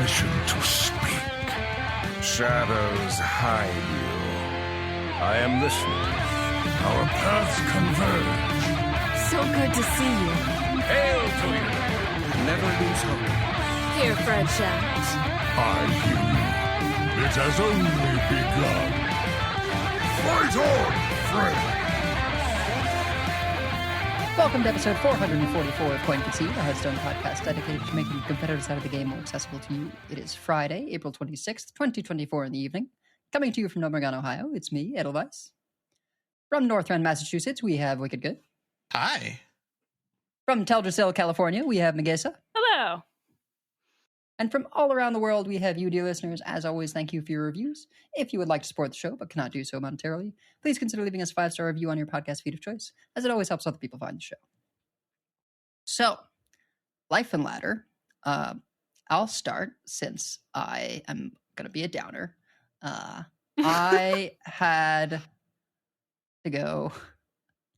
permission to speak. Shadows hide you. I am listening. Our paths converge. So good to see you. Hail to you. Never lose hope. Here, Fred Shaft. I hear you. It has only begun. Fight on, Fred! Welcome to episode 444 of Concede, a Hearthstone podcast dedicated to making the competitive side of the game more accessible to you. It is Friday, April 26th, 2024 in the evening. Coming to you from Oregon, Ohio, it's me, Edelweiss. From Northrend, Massachusetts, we have Wicked Good. Hi. From Teldrassil, California, we have Megesa. Hello. And from all around the world, we have you, dear listeners. As always, thank you for your reviews. If you would like to support the show but cannot do so monetarily, please consider leaving us a 5-star review on your podcast feed of choice, as it always helps other people find the show. So, Life and Ladder. I'll start since I am going to be a downer. I had to go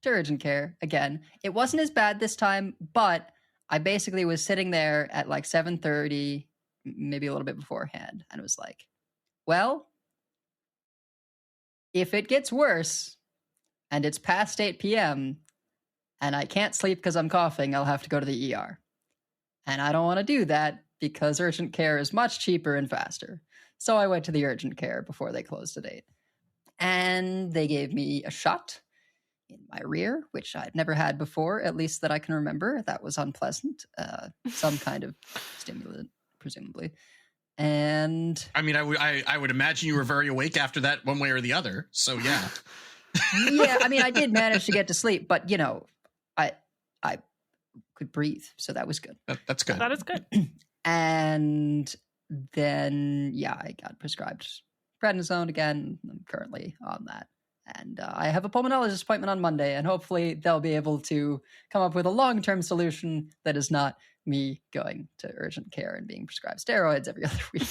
to urgent care again. It wasn't as bad this time, but I basically was sitting there at like 7:30, maybe a little bit beforehand, and it was like, well, if it gets worse and it's past 8 p.m. and I can't sleep because I'm coughing, I'll have to go to the ER. And I don't want to do that because urgent care is much cheaper and faster. So I went to the urgent care before they closed at 8. And they gave me a shot in my rear, which I'd never had before, at least that I can remember. That was unpleasant. Some kind of stimulant, presumably. And I mean, I would imagine you were very awake after that, one way or the other. So yeah. Yeah, I mean, I did manage to get to sleep, but you know, I could breathe, so that was good. That's good. That is good. And then, yeah, I got prescribed prednisone again. I'm currently on that. And I have a pulmonologist appointment on Monday, and hopefully they'll be able to come up with a long-term solution that is not me going to urgent care and being prescribed steroids every other week.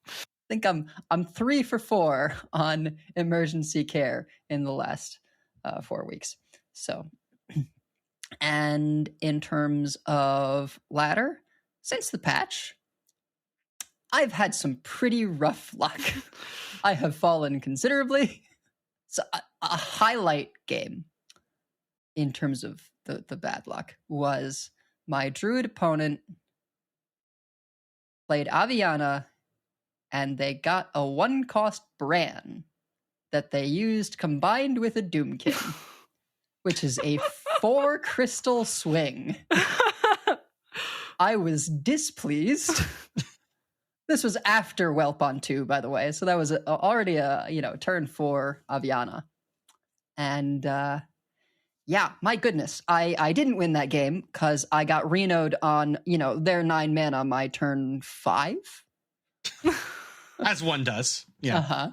I think I'm 3 for 4 on emergency care in the last 4 weeks. So, and in terms of ladder, since the patch, I've had some pretty rough luck. I have fallen considerably. So a highlight game in terms of the bad luck was my druid opponent played Aviana, and they got a 1-cost Bran that they used combined with a Doomkin, which is a 4 crystal swing. I was displeased. This was after Whelp on 2, by the way, so that was already a turn 4 Aviana. And yeah, my goodness, I didn't win that game because I got Reno'd on their 9 mana my turn 5. As one does. Yeah.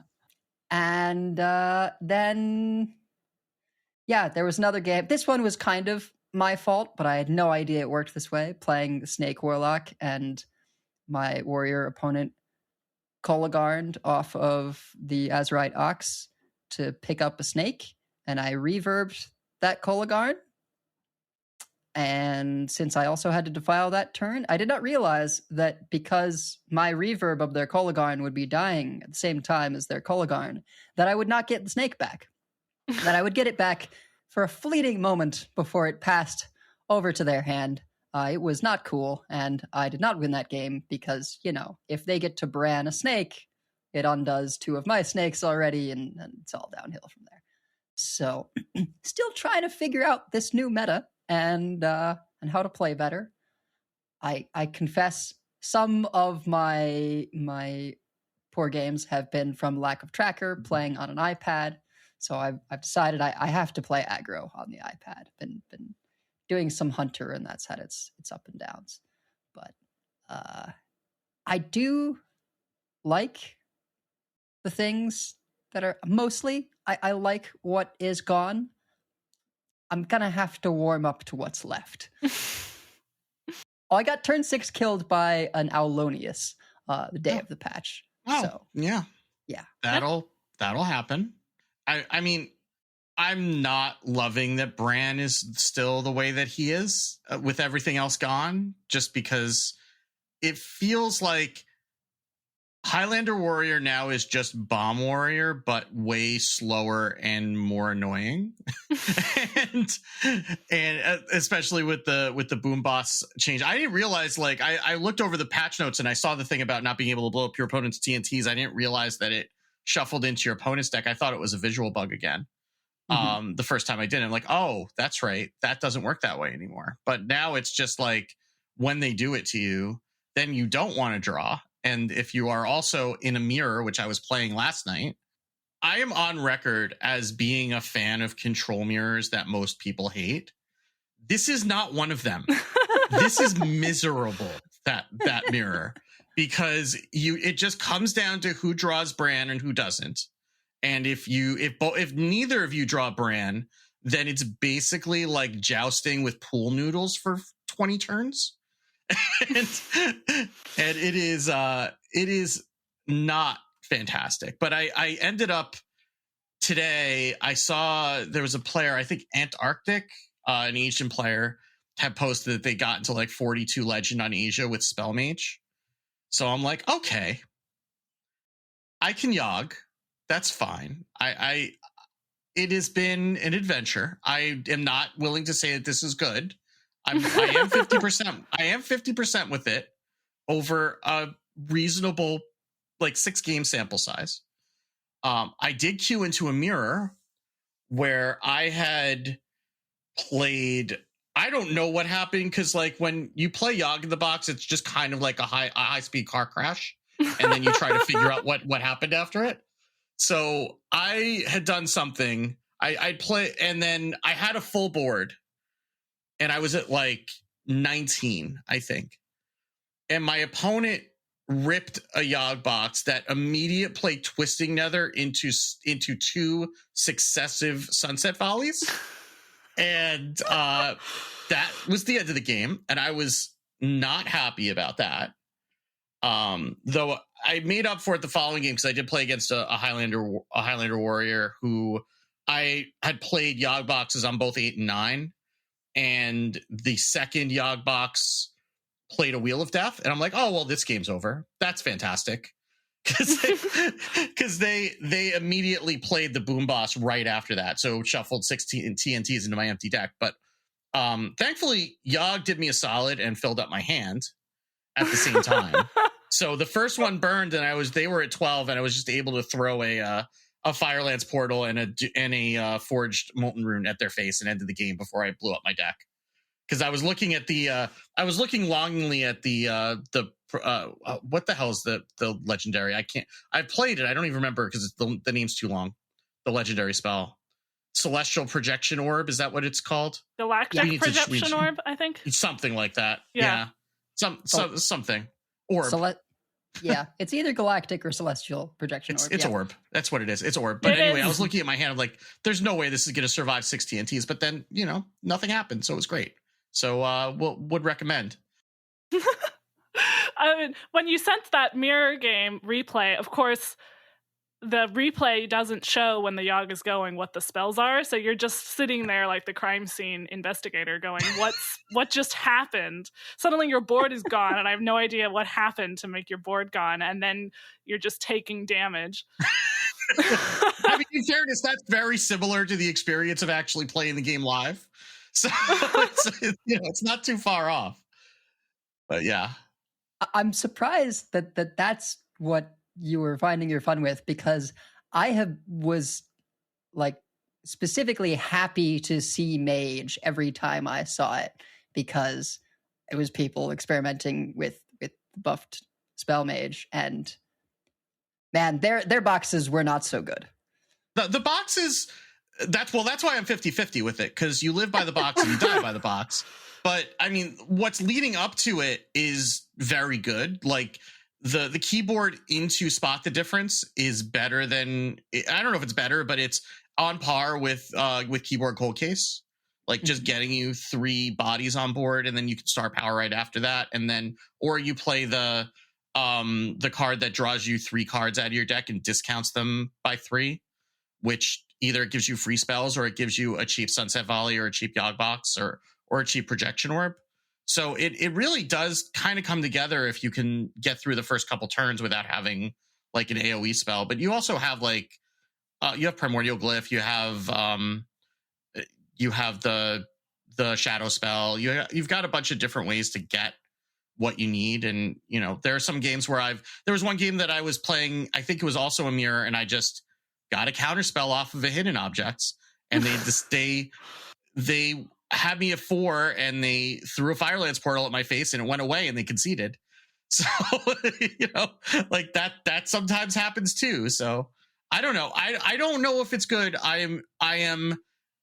And then yeah, there was another game. This one was kind of my fault, but I had no idea it worked this way, playing the Snake Warlock, and my warrior opponent Kolagarned off of the Azurite Ox to pick up a snake, and I reverbed that Kolagarn. And since I also had to defile that turn, I did not realize that because my reverb of their Kolagarn would be dying at the same time as their Kolagarn, that I would not get the snake back. That I would get it back for a fleeting moment before it passed over to their hand. It was not cool, and I did not win that game because, if they get to Bran a snake, it undoes 2 of my snakes already, and it's all downhill from there. So, still trying to figure out this new meta and how to play better. I confess some of my poor games have been from lack of tracker, playing on an iPad. So I've decided I have to play aggro on the iPad. Been doing some Hunter, and that's had its up and downs. But I do like the things that are mostly, I like what is gone. I'm going to have to warm up to what's left. I got turn 6 killed by an Aulonius the day of the patch. Oh, so, yeah. That'll happen. I mean, I'm not loving that Bran is still the way that he is with everything else gone, just because it feels like Highlander Warrior now is just Bomb Warrior, but way slower and more annoying. and especially with the boom boss change. I didn't realize, like, I looked over the patch notes and I saw the thing about not being able to blow up your opponent's TNTs. I didn't realize that it shuffled into your opponent's deck. I thought it was a visual bug again. The first time I did it, I'm like, oh, that's right. That doesn't work that way anymore. But now it's just like when they do it to you, then you don't want to draw. And if you are also in a mirror, which I was playing last night, I am on record as being a fan of control mirrors that most people hate. This is not one of them. This is miserable, that mirror, because it just comes down to who draws Bran and who doesn't. And if neither of you draw Bran, then it's basically like jousting with pool noodles for 20 turns. and it is not fantastic. But I ended up today, I saw there was a player, I think Antarctic, an Asian player, had posted that they got into like 42 legend on Asia with Spell Mage. So I'm like, okay, I can Yogg. That's fine. It has been an adventure. I am not willing to say that this is good. I am 50%. I am 50% with it over a reasonable, like 6 game sample size. I did queue into a mirror where I had played. I don't know what happened, because like when you play Yogg in the box, it's just kind of like a high speed car crash, and then you try to figure out what happened after it. So I had done something. I'd play, and then I had a full board. And I was at like 19, I think. And my opponent ripped a Yogg box that immediate played Twisting Nether into 2 successive Sunset Volleys. And that was the end of the game. And I was not happy about that. Though I made up for it the following game, because I did play against a Highlander Warrior who I had played Yogg boxes on both 8 and 9. And the second Yogg box played a Wheel of Death. And I'm like, oh, well, this game's over. That's fantastic. Because they immediately played the Boom Boss right after that. So shuffled 16 TNTs into my empty deck. But thankfully, Yogg did me a solid and filled up my hand at the same time. So the first one burned, and they were at 12, and I was just able to throw a Firelance Portal and a Forged Molten Rune at their face and ended the game before I blew up my deck. Because I was looking at I was looking longingly at what the hell is the legendary? I've played it. I don't even remember because the name's too long. The legendary spell, Celestial Projection Orb. Is that what it's called? Galactic Projection Orb, I think. Something like that. Yeah. Something. Orb. Yeah, it's either galactic or celestial projection orb. It's orb. That's what it is. It's orb. But anyway, I was looking at my hand. I'm like, there's no way this is going to survive 6 TNTs. But then, nothing happened. So it was great. So would recommend. I mean, when you sent that mirror game replay, of course, the replay doesn't show when the Yogg is going what the spells are. So you're just sitting there like the crime scene investigator going, what just happened? Suddenly your board is gone and I have no idea what happened to make your board gone. And then you're just taking damage. I mean, in fairness, that's very similar to the experience of actually playing the game live. So it's not too far off. But yeah. I'm surprised that that's what you were finding your fun with, because I was like specifically happy to see Mage every time I saw it, because it was people experimenting with buffed Spell Mage, and man, their boxes were not so good. The boxes, that's why I'm 50-50 with it, because you live by the box and you die by the box. But I mean, what's leading up to it is very good. Like the keyboard into Spot the Difference is better than, I don't know if it's better, but it's on par with Keyboard Cold Case. Like just getting you 3 bodies on board, and then you can star power right after that, and then or you play the card that draws you 3 cards out of your deck and discounts them by 3, which either gives you free spells or it gives you a cheap Sunset Volley or a cheap Yogg box or a cheap Projection Orb. So it really does kind of come together if you can get through the first couple turns without having like an AoE spell. But you also have like you have Primordial Glyph, you have the Shadow spell. You've got a bunch of different ways to get what you need. And you know, there are some games where there was one game that I was playing, I think it was also a mirror, and I just got a counter spell off of a hidden objects, and they had me at 4, and they threw a Firelance portal at my face, and it went away, and they conceded. So you know, like that sometimes happens too. So I don't know. I don't know if it's good. I am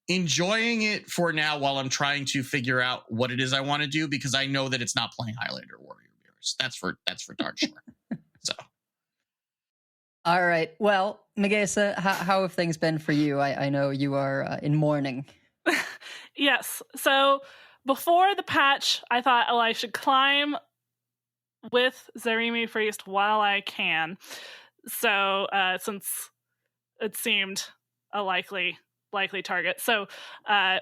enjoying it for now while I'm trying to figure out what it is I want to do, because I know that it's not playing Highlander Warrior Mirrors. That's for darn sure. So. All right. Well, Megasa, how have things been for you? I know you are in mourning. Yes. So before the patch, I thought, oh, I should climb with Zarimi Priest while I can. So since it seemed a likely target. So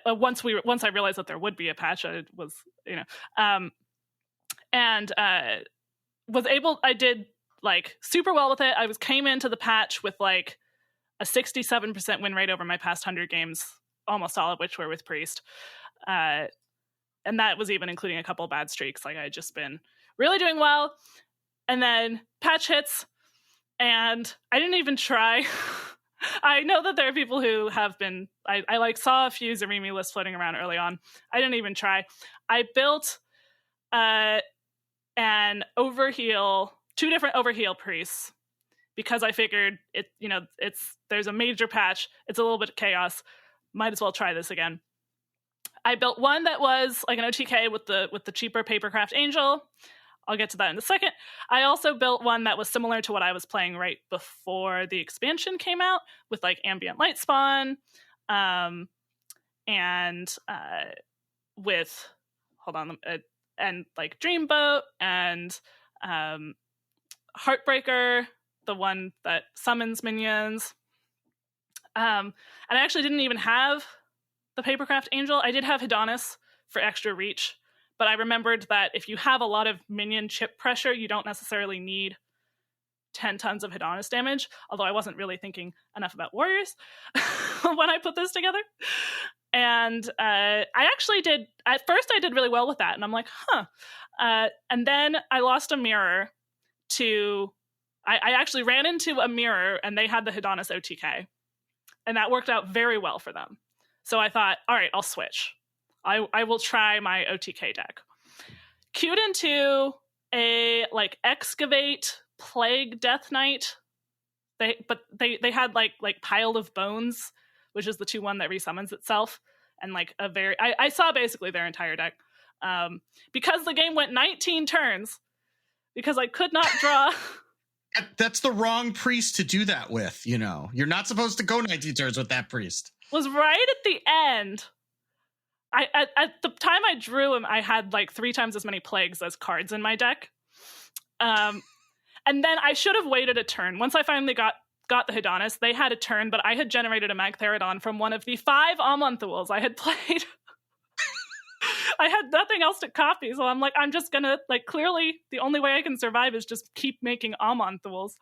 once I realized that there would be a patch, I was, I did like super well with it. I came into the patch with like a 67% win rate over my past 100 games, almost all of which were with Priest. And that was even including a couple of bad streaks. Like I had just been really doing well. And then patch hits, and I didn't even try. I know that there are people who have been, I like saw a few Zarimi lists floating around early on. I didn't even try. I built an overheal, 2 different overheal priests, because I figured there's a major patch. It's a little bit of chaos. Might as well try this again. I built one that was like an OTK with the cheaper Papercraft Angel. I'll get to that in a second. I also built one that was similar to what I was playing right before the expansion came out, with like Ambient Light Spawn, and with and like Dreamboat and Heartbreaker, the one that summons minions. And I actually didn't even have the Papercraft Angel. I did have Hedonis for extra reach, but I remembered that if you have a lot of minion chip pressure, you don't necessarily need 10 tons of Hedonis damage, although I wasn't really thinking enough about warriors when I put this together. And I actually did, at first I did really well with that, and I'm like, and then I lost a mirror to, I actually ran into a mirror, and they had the Hedonis OTK, and that worked out very well for them. So I thought, all right, I'll switch. I will try my OTK deck. Queued into a like Excavate Plague Death Knight. They had like Pile of Bones, which is the 2/1 that resummons itself, and like I saw basically their entire deck. Because the game went 19 turns, because I could not draw. That's the wrong priest to do that with, you know. You're not supposed to go 19 turns with that priest. Was right at the end. At the time I drew him, I had like 3 times as many plagues as cards in my deck. And then I should have waited a turn. Once I finally got the Hedonis, they had a turn, but I had generated a Magtheridon from one of the 5 Amonthools I had played. I had nothing else to copy, so I'm like, I'm just gonna, like, clearly the only way I can survive is just keep making Amonthools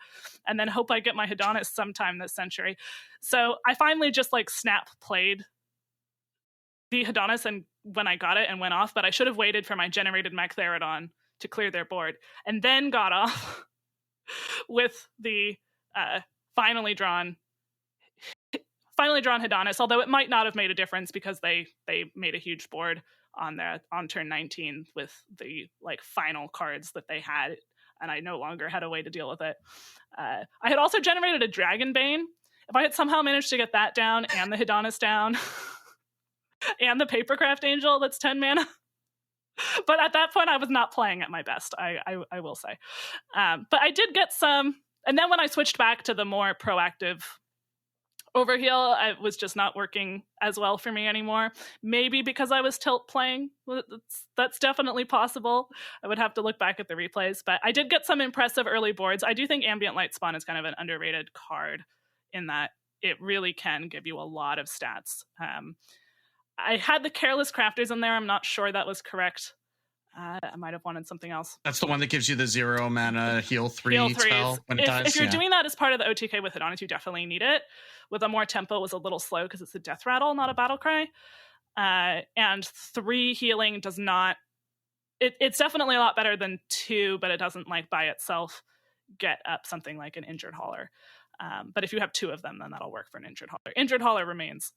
and then hope I get my Hedonis sometime this century. So I finally just like snap played the Hedonis, and when I got it and went off, but I should have waited for my generated Magtheridon to clear their board, and then got off with the finally drawn Hedonis, although it might not have made a difference because they made a huge board on turn 19 with the like final cards that they had, and I no longer had a way to deal with it. I had also generated a Dragonbane. If I had somehow managed to get that down and the Hedonis down and the Papercraft Angel that's 10 mana, but at that point I was not playing at my best, I will say. But I did get some, and then when I switched back to the more proactive Overheal, it was just not working as well for me anymore. Maybe because I was tilt playing. That's definitely possible. I would have to look back at the replays, but I did get some impressive early boards. I do think Ambient Light Spawn is kind of an underrated card in that it really can give you a lot of stats. I had the Careless Crafters in there. I'm not sure that was correct. I might have wanted something else. That's the one that gives you the 0 mana heal 3 Heal threes. spell when it dies. If you're doing that as part of the OTK with Hidonit, you definitely need it. With a more tempo, it was a little slow because it's a death rattle, not a battle cry. And 3 healing does not... It's definitely a lot better than 2, but it doesn't, like, by itself get up something like an Injured Hauler. But if you have 2 of them, then that'll work for an Injured Hauler. Injured Hauler remains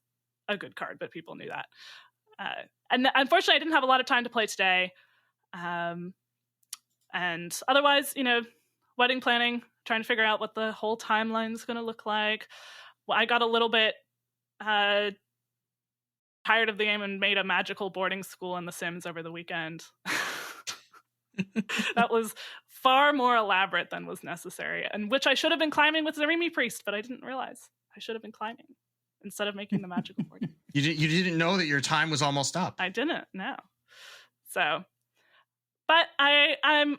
a good card, but people knew that. And unfortunately, I didn't have a lot of time to play today. And otherwise, wedding planning, trying to figure out what the whole timeline is going to look like. Well, I got a little bit tired of the game and made a magical boarding school in The Sims over the weekend. That was far more elaborate than was necessary, and which I should have been climbing with Zarimi Priest, but I didn't realize I should have been climbing instead of making the magical boarding. You didn't know that your time was almost up. I didn't, no. So, but I'm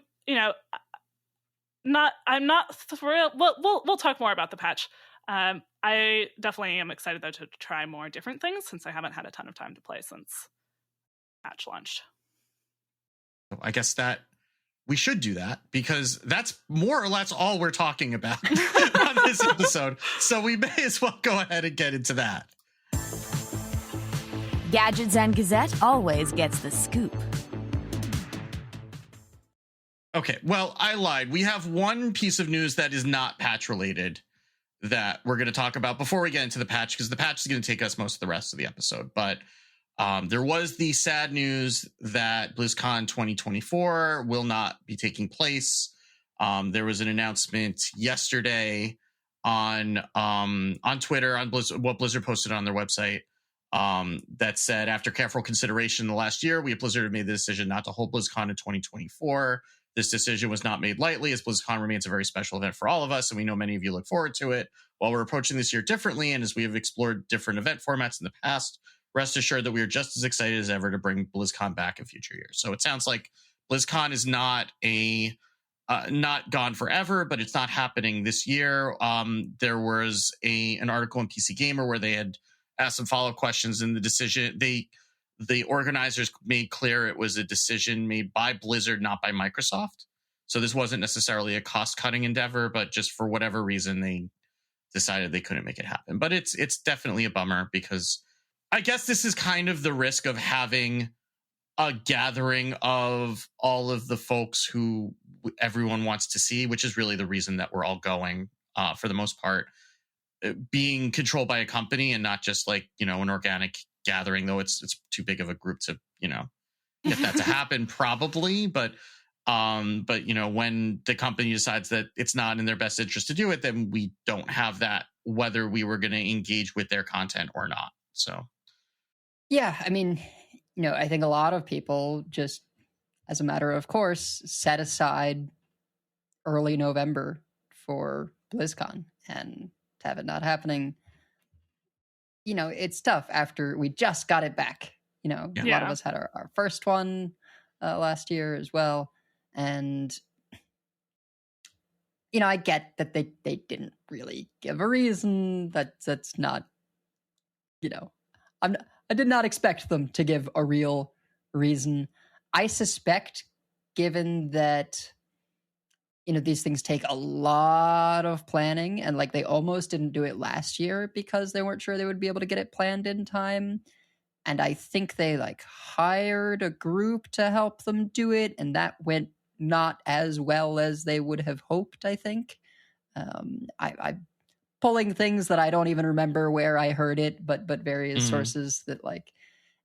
not thrilled. We'll talk more about the patch. I definitely am excited though to try more different things since I haven't had a ton of time to play since patch launched. I guess that we should do that because that's more or less all we're talking about on this episode. So we may as well go ahead and get into that. Gadgets and Gazette always gets the scoop. Okay, well, I lied. We have one piece of news that is not patch related that we're going to talk about before we get into the patch, because the patch is going to take us most of the rest of the episode. But there was the sad news that BlizzCon 2024 will not be taking place. There was an announcement yesterday on Twitter, on what Blizzard posted on their website, that said, after careful consideration in the last year, we at Blizzard have made the decision not to hold BlizzCon in 2024. This decision was not made lightly, as BlizzCon remains a very special event for all of us, and we know many of you look forward to it. While we're approaching this year differently, and as we have explored different event formats in the past, rest assured that we are just as excited as ever to bring BlizzCon back in future years. So it sounds like BlizzCon is not not gone forever, but it's not happening this year. There was an article in PC Gamer where they had asked some follow-up questions, and the decision the organizers made clear it was a decision made by Blizzard, not by Microsoft. So this wasn't necessarily a cost-cutting endeavor, but just for whatever reason, they decided they couldn't make it happen. But it's definitely a bummer, because I guess this is kind of the risk of having a gathering of all of the folks who everyone wants to see, which is really the reason that we're all going, for the most part, being controlled by a company and not just like, an organic gathering, though it's too big of a group to, get that to happen probably. But when the company decides that it's not in their best interest to do it, then we don't have that, whether we were going to engage with their content or not. So, yeah, I mean, I think a lot of people just, as a matter of course, set aside early November for BlizzCon, and to have it not happening, it's tough after we just got it back. A lot of us had our first one last year as well. And, I get that they didn't really give a reason. That's not, I did not expect them to give a real reason. I suspect, given that, these things take a lot of planning, and like they almost didn't do it last year because they weren't sure they would be able to get it planned in time. And I think they hired a group to help them do it, and that went not as well as they would have hoped, I think. I'm pulling things that I don't even remember where I heard it, but various sources that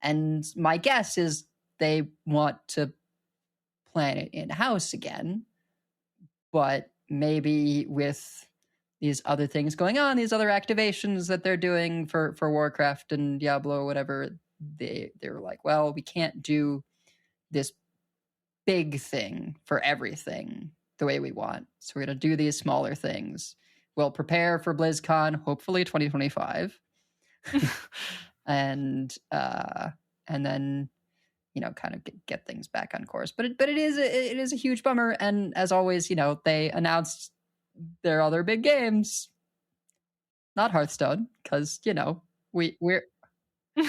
and my guess is they want to plan it in-house again, but maybe with these other things going on, these other activations that they're doing for Warcraft and Diablo, whatever, they're like, well, we can't do this big thing for everything the way we want. So we're going to do these smaller things. We'll prepare for BlizzCon, hopefully 2025. and then, kind of get things back on course. But it is a huge bummer. And as always, they announced their other big games. Not Hearthstone, because, we're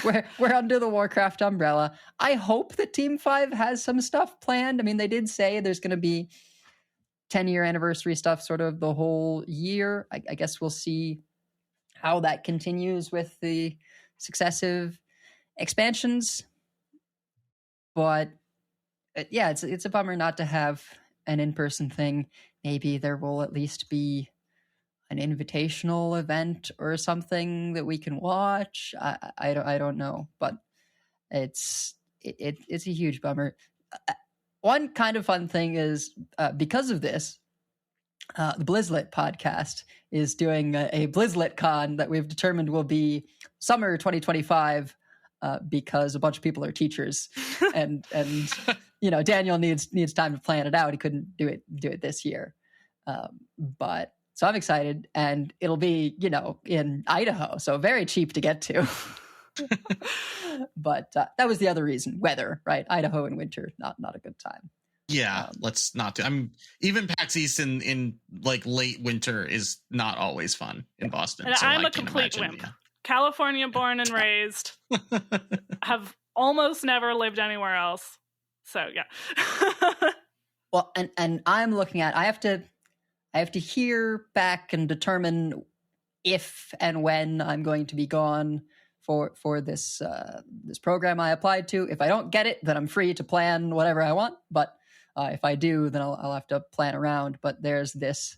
we're under the Warcraft umbrella. I hope that Team 5 has some stuff planned. I mean, they did say there's going to be 10-year anniversary stuff sort of the whole year. I guess we'll see how that continues with the successive expansions. But yeah, it's a bummer not to have an in-person thing. Maybe there will at least be an invitational event or something that we can watch. I don't know, but it's a huge bummer. One kind of fun thing is because of this, the Blizzlit podcast is doing a BlizzLitCon that we've determined will be summer 2025 because a bunch of people are teachers and Daniel needs time to plan it out. He couldn't do it this year, but so I'm excited, and it'll be in Idaho, so very cheap to get to. But that was the other reason, weather, right? Idaho in winter, not a good time. Yeah, let's not do. Even PAX East in like late winter is not always fun in Boston. And so I'm I a can complete imagine, wimp. California born and raised. Have almost never lived anywhere else. So yeah. Well, and I'm looking at I have to hear back and determine if and when I'm going to be gone for this program I applied to. If I don't get it, then I'm free to plan whatever I want. But if I do, then I'll have to plan around. But there's this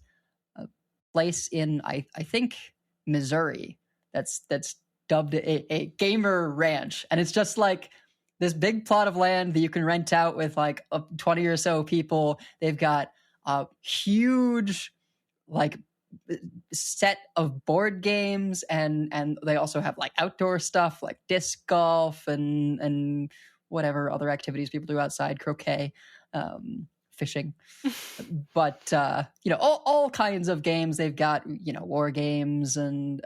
place in I think Missouri that's dubbed a gamer ranch, and it's just like this big plot of land that you can rent out with like 20 or so people. They've got a huge like set of board games, and they also have like outdoor stuff like disc golf and whatever other activities people do outside, croquet, fishing, but all kinds of games. They've got war games and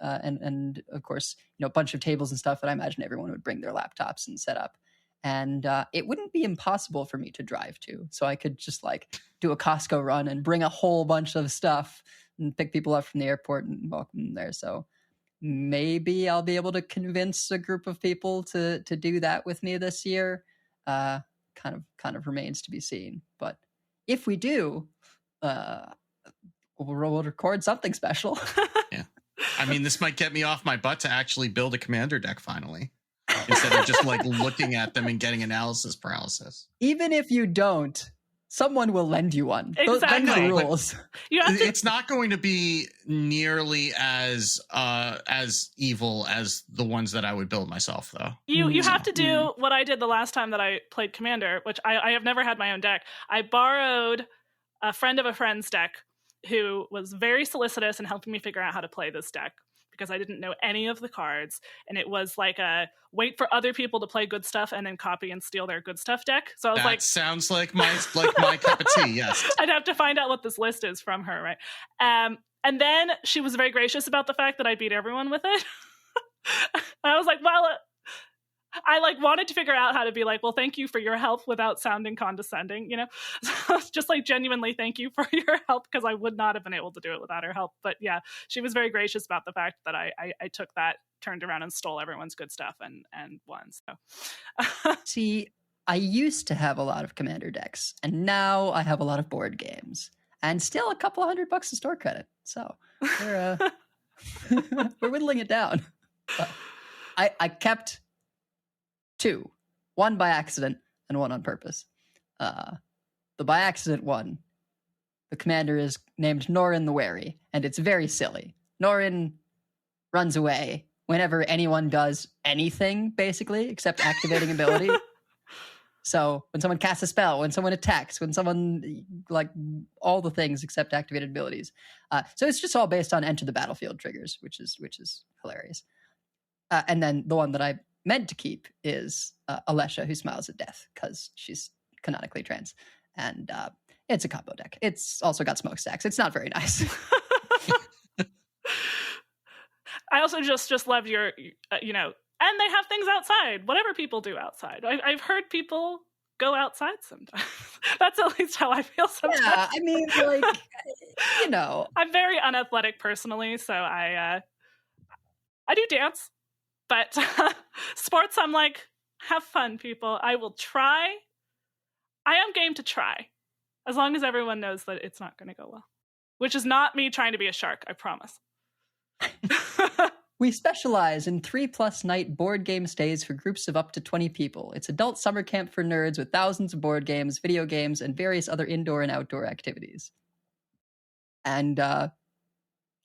of course a bunch of tables and stuff that I imagine everyone would bring their laptops and set up. And it wouldn't be impossible for me to drive to, so I could just like do a Costco run and bring a whole bunch of stuff and pick people up from the airport and welcome them there. So maybe I'll be able to convince a group of people to do that with me this year. Kind of remains to be seen. But if we do, we'll record something special. Yeah, I mean, this might get me off my butt to actually build a commander deck finally, instead of just like looking at them and getting analysis paralysis. Even if you don't, someone will lend you one. Exactly. Those are the rules. It's not going to be nearly as evil as the ones that I would build myself, though. You have to do what I did the last time that I played Commander, which I have never had my own deck. I borrowed a friend of a friend's deck who was very solicitous in helping me figure out how to play this deck, because I didn't know any of the cards, and it was like a wait for other people to play good stuff and then copy and steal their good stuff deck. So I was like, sounds like my cup of tea. Yes, I'd have to find out what this list is from her, right? And then she was very gracious about the fact that I beat everyone with it. And I was like, well, I like wanted to figure out how to be like, well, thank you for your help without sounding condescending, So just like genuinely thank you for your help, because I would not have been able to do it without her help. But yeah, she was very gracious about the fact that I took that, turned around and stole everyone's good stuff and won. So See, I used to have a lot of commander decks, and now I have a lot of board games, and still a couple $100 in store credit. So we're we're whittling it down. But I kept 2, one by accident and one on purpose. The by accident one, the commander is named Norin the Wary, and it's very silly. Norin runs away whenever anyone does anything, basically, except activating ability. So when someone casts a spell, when someone attacks, when someone, like, all the things except activated abilities. So it's just all based on enter the battlefield triggers, which is hilarious. And then the one that I meant to keep is Alesha, who smiles at death, because she's canonically trans. And it's a combo deck. It's also got smokestacks. It's not very nice. I also just love your, and they have things outside, whatever people do outside. I've heard people go outside sometimes. That's at least how I feel sometimes. Yeah, I mean, like, I'm very unathletic personally, so I do dance, But sports, I'm like, have fun, people. I will try. I am game to try, as long as everyone knows that it's not going to go well. Which is not me trying to be a shark, I promise. We specialize in 3+ night board game stays for groups of up to 20 people. It's adult summer camp for nerds with thousands of board games, video games, and various other indoor and outdoor activities. And,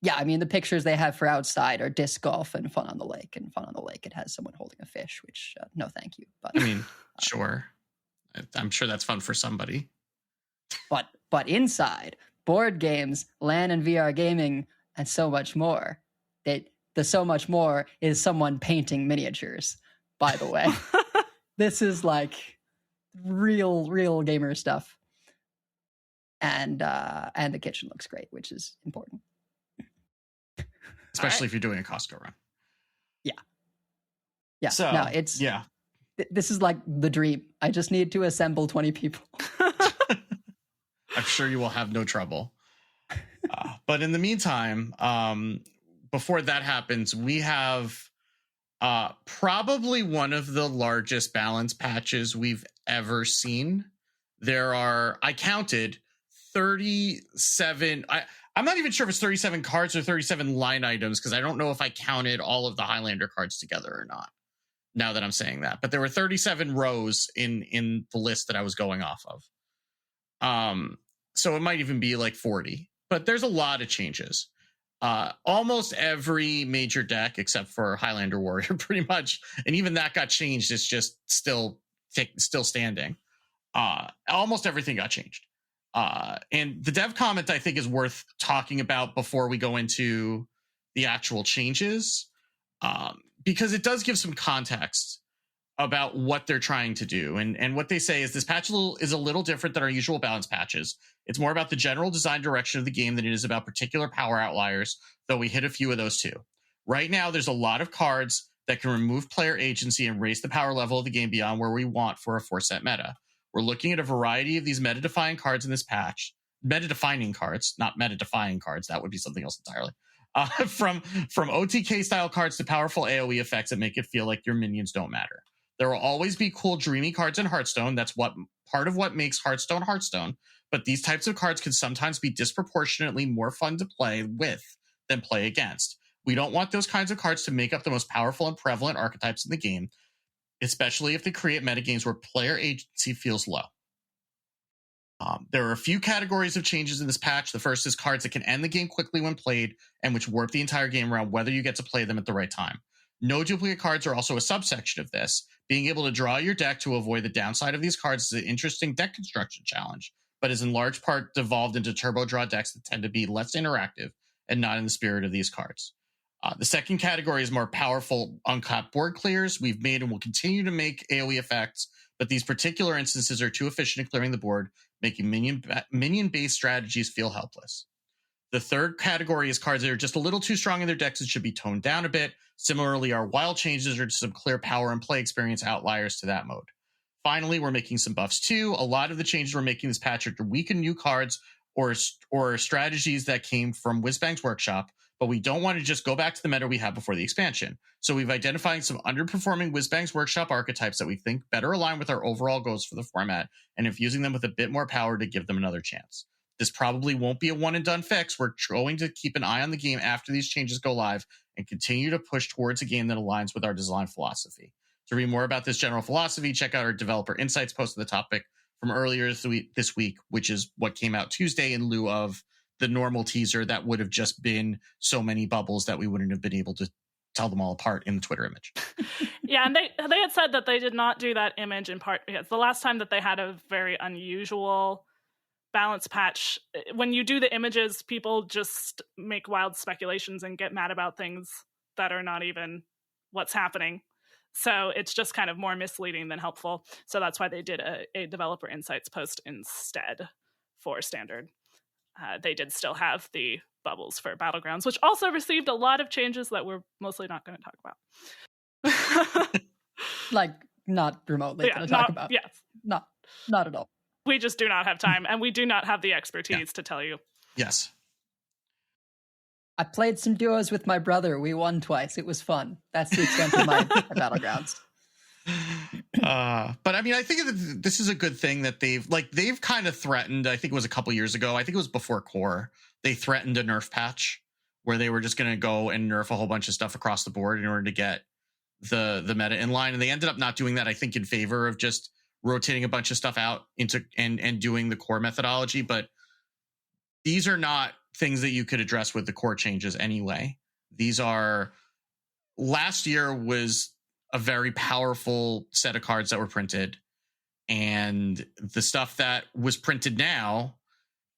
yeah, I mean, the pictures they have for outside are disc golf and fun on the lake. And fun on the lake, it has someone holding a fish, which, no thank you. But I mean, sure. I'm sure that's fun for somebody. But inside, board games, LAN and VR gaming, and so much more. The so much more is someone painting miniatures, by the way. This is like real gamer stuff. And the kitchen looks great, which is important. Especially if you're doing a Costco run. Yeah. So, no, it's this is like the dream. I just need to assemble 20 people. I'm sure you will have no trouble. But in the meantime, before that happens, we have probably one of the largest balance patches we've ever seen. There are, I counted 37. I'm not even sure if it's 37 cards or 37 line items, because I don't know if I counted all of the Highlander cards together or not, now that I'm saying that. But there were 37 rows in the list that I was going off of. So it might even be like 40. But there's a lot of changes. Almost every major deck, except for Highlander Warrior, pretty much, and even that got changed. It's just still standing. Almost everything got changed. And the dev comment, I think, is worth talking about before we go into the actual changes, because it does give some context about what they're trying to do. And what they say is this patch is a little different than our usual balance patches. It's more about the general design direction of the game than it is about particular power outliers, though we hit a few of those too. Right now, there's a lot of cards that can remove player agency and raise the power level of the game beyond where we want for a 4-set meta. We're looking at a variety of these meta-defining cards in this patch. Meta-defining cards, not meta-defying cards. That would be something else entirely. From OTK-style cards to powerful AoE effects that make it feel like your minions don't matter. There will always be cool, dreamy cards in Hearthstone. That's part of what makes Hearthstone Hearthstone. But these types of cards can sometimes be disproportionately more fun to play with than play against. We don't want those kinds of cards to make up the most powerful and prevalent archetypes in the game, especially if they create metagames where player agency feels low. There are a few categories of changes in this patch. The first is cards that can end the game quickly when played and which warp the entire game around whether you get to play them at the right time. No duplicate cards are also a subsection of this. Being able to draw your deck to avoid the downside of these cards is an interesting deck construction challenge, but is in large part devolved into turbo draw decks that tend to be less interactive and not in the spirit of these cards. The second category is more powerful uncapped board clears. We've made and will continue to make AoE effects, but these particular instances are too efficient at clearing the board, making minion-based strategies feel helpless. The third category is cards that are just a little too strong in their decks and should be toned down a bit. Similarly, our wild changes are just some clear power and play experience outliers to that mode. Finally, we're making some buffs too. A lot of the changes we're making this patch are to weaken new cards or strategies that came from Whizbang's workshop, but we don't want to just go back to the meta we had before the expansion. So we've identified some underperforming Whizbang's workshop archetypes that we think better align with our overall goals for the format and infusing them with a bit more power to give them another chance. This probably won't be a one-and-done fix. We're going to keep an eye on the game after these changes go live and continue to push towards a game that aligns with our design philosophy. To read more about this general philosophy, check out our developer insights post on the topic from earlier this week, which is what came out Tuesday in lieu of the normal teaser that would have just been so many bubbles that we wouldn't have been able to tell them all apart in the Twitter image. Yeah, and they had said that they did not do that image in part because the last time that they had a very unusual balance patch, when you do the images, people just make wild speculations and get mad about things that are not even what's happening. So it's just kind of more misleading than helpful. So that's why they did a developer insights post instead for standard. They did still have the bubbles for Battlegrounds, which also received a lot of changes that we're mostly not going to talk about. Like, not remotely going to talk about. Yes. Not at all. We just do not have time, and we do not have the expertise to tell you. Yes. I played some duos with my brother. We won twice. It was fun. That's the extent of my Battlegrounds. But I mean, I think that this is a good thing that they've kind of threatened. I think it was a couple years ago. I think it was before Core. They threatened a nerf patch where they were just going to go and nerf a whole bunch of stuff across the board in order to get the meta in line. And they ended up not doing that, I think, in favor of just rotating a bunch of stuff out into and doing the core methodology. But these are not things that you could address with the core changes anyway. These are, last year was a very powerful set of cards that were printed, and the stuff that was printed now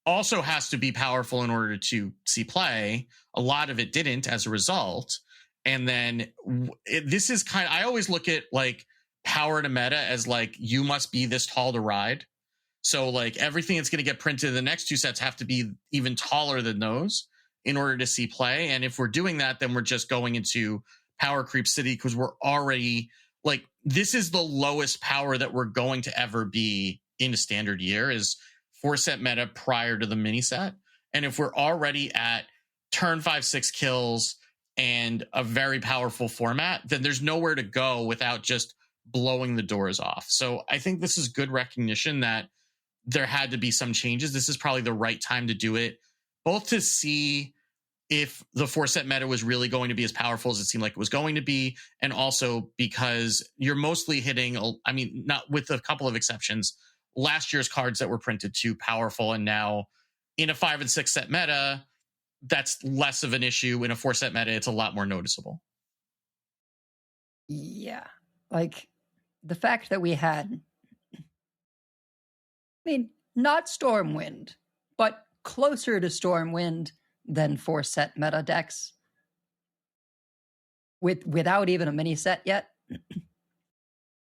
also has to be powerful in order to see play. A lot of it didn't as a result. And then this is kind of, I always look at like power to meta as like, you must be this tall to ride. So like everything that's going to get printed in the next two sets have to be even taller than those in order to see play. And if we're doing that, then we're just going into power creep city, because we're already like, this is the lowest power that we're going to ever be in a standard year, is 4-set meta prior to the mini set. And if we're already at turn 5-6 kills and a very powerful format, then there's nowhere to go without just blowing the doors off. So I think this is good recognition that there had to be some changes. This is probably the right time to do it, both to see if the 4-set meta was really going to be as powerful as it seemed like it was going to be, and also because you're mostly hitting, I mean, not with a couple of exceptions, last year's cards that were printed too powerful, and now in a 5 and 6 set meta, that's less of an issue. In a 4-set meta, it's a lot more noticeable. Yeah, like the fact that we had, I mean, not Stormwind, but closer to Stormwind than 4-set meta decks without even a mini set yet,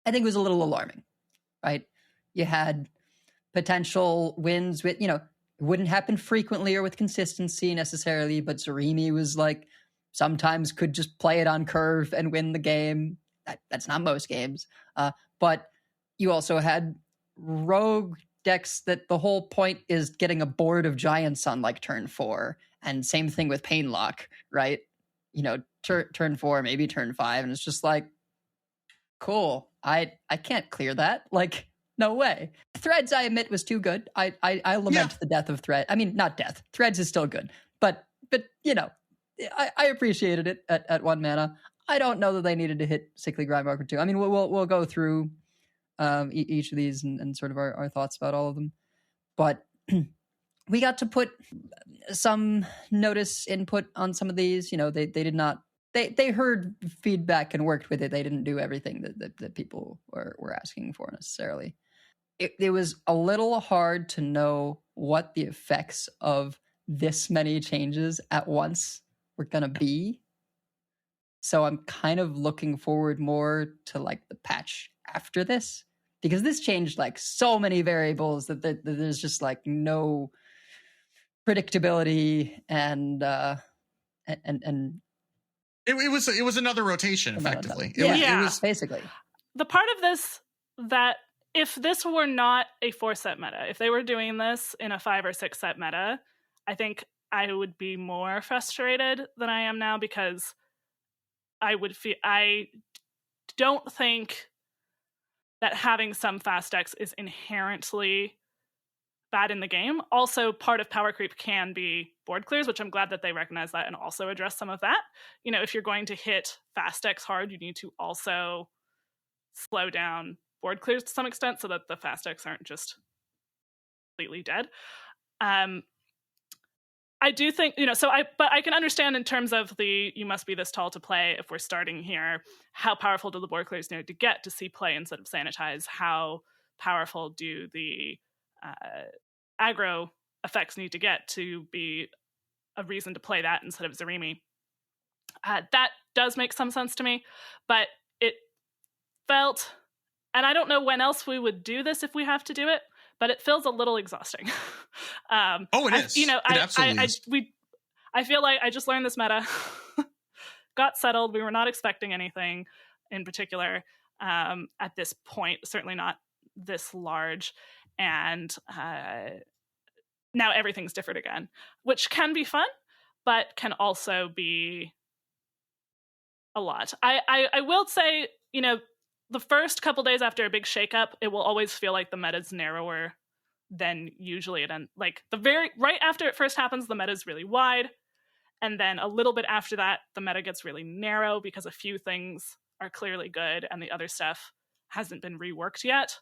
I think was a little alarming, right? You had potential wins with, it wouldn't happen frequently or with consistency necessarily, but Zarimi was like, sometimes could just play it on curve and win the game. That's not most games. But you also had rogue decks that the whole point is getting a board of giants on like turn 4. And same thing with Painlock, right? Turn 4, maybe turn 5. And it's just like, cool. I can't clear that. Like, no way. Threads, I admit, was too good. I lament the death of Thread. I mean, not death. Threads is still good. But I appreciated it at 1 mana. I don't know that they needed to hit Sickly Grindmarker 2. I mean, we'll go through each of these and sort of our thoughts about all of them. But we got to put some notice input on some of these. They did not, they heard feedback and worked with it. They didn't do everything that people were asking for necessarily. It was a little hard to know what the effects of this many changes at once were going to be. So I'm kind of looking forward more to like the patch after this, because this changed like so many variables that there's just like no predictability and it was another rotation effectively. It was basically the part of this that if this were not a 4-set meta, if they were doing this in a 5 or 6 set meta, I think I would be more frustrated than I am now, because I don't think that having some fast decks is inherently bad in the game. Also, part of power creep can be board clears, which I'm glad that they recognize that and also address some of that. If you're going to hit fast decks hard, you need to also slow down board clears to some extent so that the fast decks aren't just completely dead. I do think, but I can understand in terms of you must be this tall to play if we're starting here, how powerful do the board clears need to get to see play instead of sanitize? How powerful do the aggro effects need to get to be a reason to play that instead of Zarimi? That does make some sense to me, but it felt, and I don't know when else we would do this if we have to do it, but it feels a little exhausting. It is. It absolutely is. I feel like I just learned this meta, got settled. We were not expecting anything in particular at this point, certainly not this large. And now everything's different again, which can be fun. but can also be a lot. I will say, the first couple days after a big shakeup, it will always feel like the meta's narrower than usually it ends. Like right after it first happens, the meta's really wide. And then a little bit after that, the meta gets really narrow because a few things are clearly good and the other stuff hasn't been reworked yet.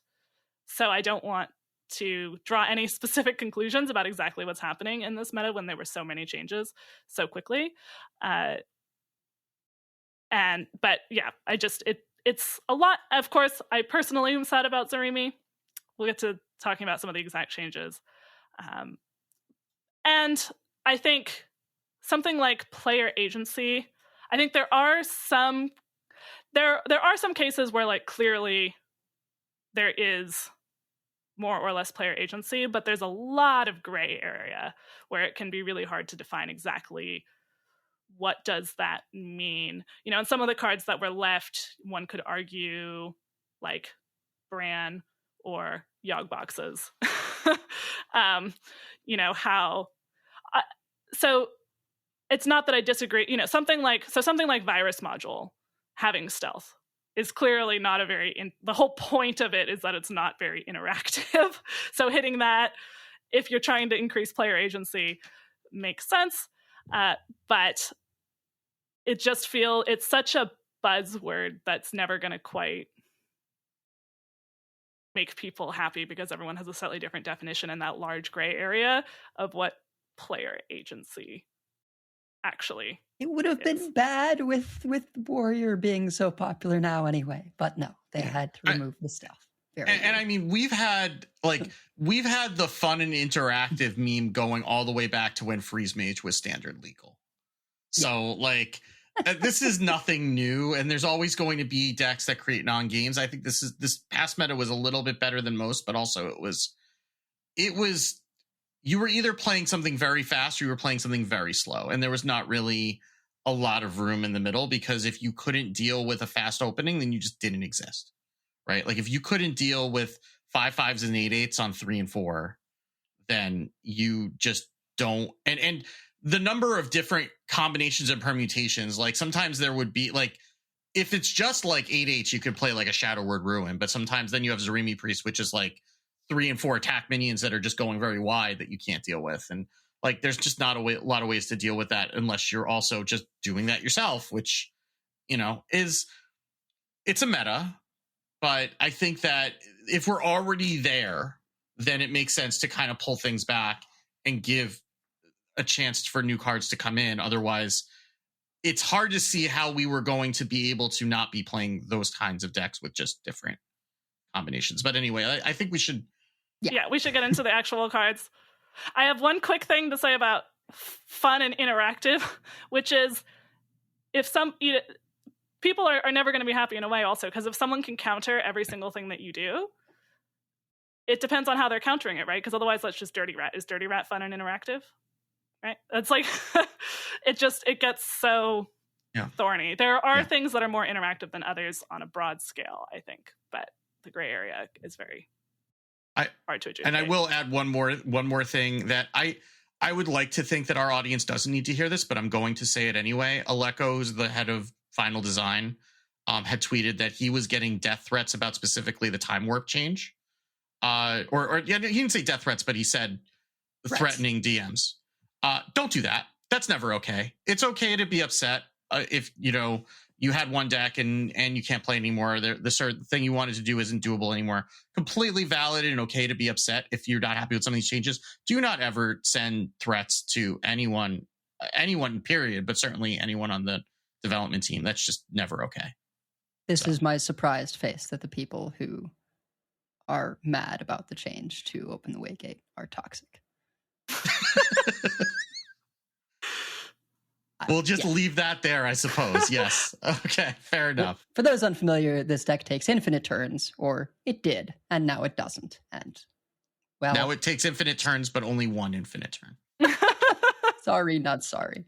So I don't want to draw any specific conclusions about exactly what's happening in this meta when there were so many changes so quickly. But yeah, it's a lot. Of course, I personally am sad about Zarimi. We'll get to talking about some of the exact changes. And I think something like player agency, I think there are some cases where like clearly there is more or less player agency, but there's a lot of gray area where it can be really hard to define exactly what does that mean. And some of the cards that were left, one could argue like Bran or Yogg boxes. So it's not that I disagree. Something like virus module having stealth is clearly not the whole point of it is that it's not very interactive. So hitting that, if you're trying to increase player agency, makes sense. But it's such a buzzword that's never going to quite make people happy because everyone has a slightly different definition in that large gray area of what player agency actually it would have been bad with Warrior being so popular now anyway, but no, they had to remove the stuff. And I mean, we've had the fun and interactive meme going all the way back to when Freeze Mage was standard legal. So like this is nothing new, and there's always going to be decks that create non-games. I think this past meta was a little bit better than most, but also it was you were either playing something very fast or you were playing something very slow, and there was not really a lot of room in the middle, because if you couldn't deal with a fast opening, then you just didn't exist, right? Like if you couldn't deal with 5/5s and 8/8s on 3 and 4, then you just don't. And the number of different combinations and permutations, like sometimes there would be like, if it's just like 8/8, you could play like a Shadow Word Ruin, but sometimes then you have Zarimi Priest, which is like 3 and 4 attack minions that are just going very wide that you can't deal with. And like, there's just not a lot of ways to deal with that unless you're also just doing that yourself, which, it's a meta. But I think that if we're already there, then it makes sense to kind of pull things back and give a chance for new cards to come in. Otherwise, it's hard to see how we were going to be able to not be playing those kinds of decks with just different combinations. But anyway, I think we should... Yeah, we should get into the actual cards. I have one quick thing to say about fun and interactive, which is if people are never going to be happy in a way also, because if someone can counter every single thing that you do, it depends on how they're countering it, right? Because otherwise that's just Dirty Rat. Is Dirty Rat fun and interactive? Right? That's like, it gets so thorny. There are things that are more interactive than others on a broad scale, I think, but the gray area is very hard to adjudicate. And I will add one more thing that I would like to think that our audience doesn't need to hear this, but I'm going to say it anyway. Aleko, who's the head of Final Design, had tweeted that he was getting death threats about specifically the time warp change. He didn't say death threats, but he said threatening DMs. Don't do that. That's never okay. It's okay to be upset if you had one deck and you can't play anymore. The certain thing you wanted to do isn't doable anymore. Completely valid and okay to be upset if you're not happy with some of these changes. Do not ever send threats to anyone period, but certainly anyone on the development team. That's just never okay. This is my surprised face that the people who are mad about the change to Open the Waygate are toxic. We'll just leave that there, I suppose. Yes. Okay, fair enough. For those unfamiliar, this deck takes infinite turns, or it did, and now it doesn't. And, well... Now it takes infinite turns, but only one infinite turn. Sorry, not sorry.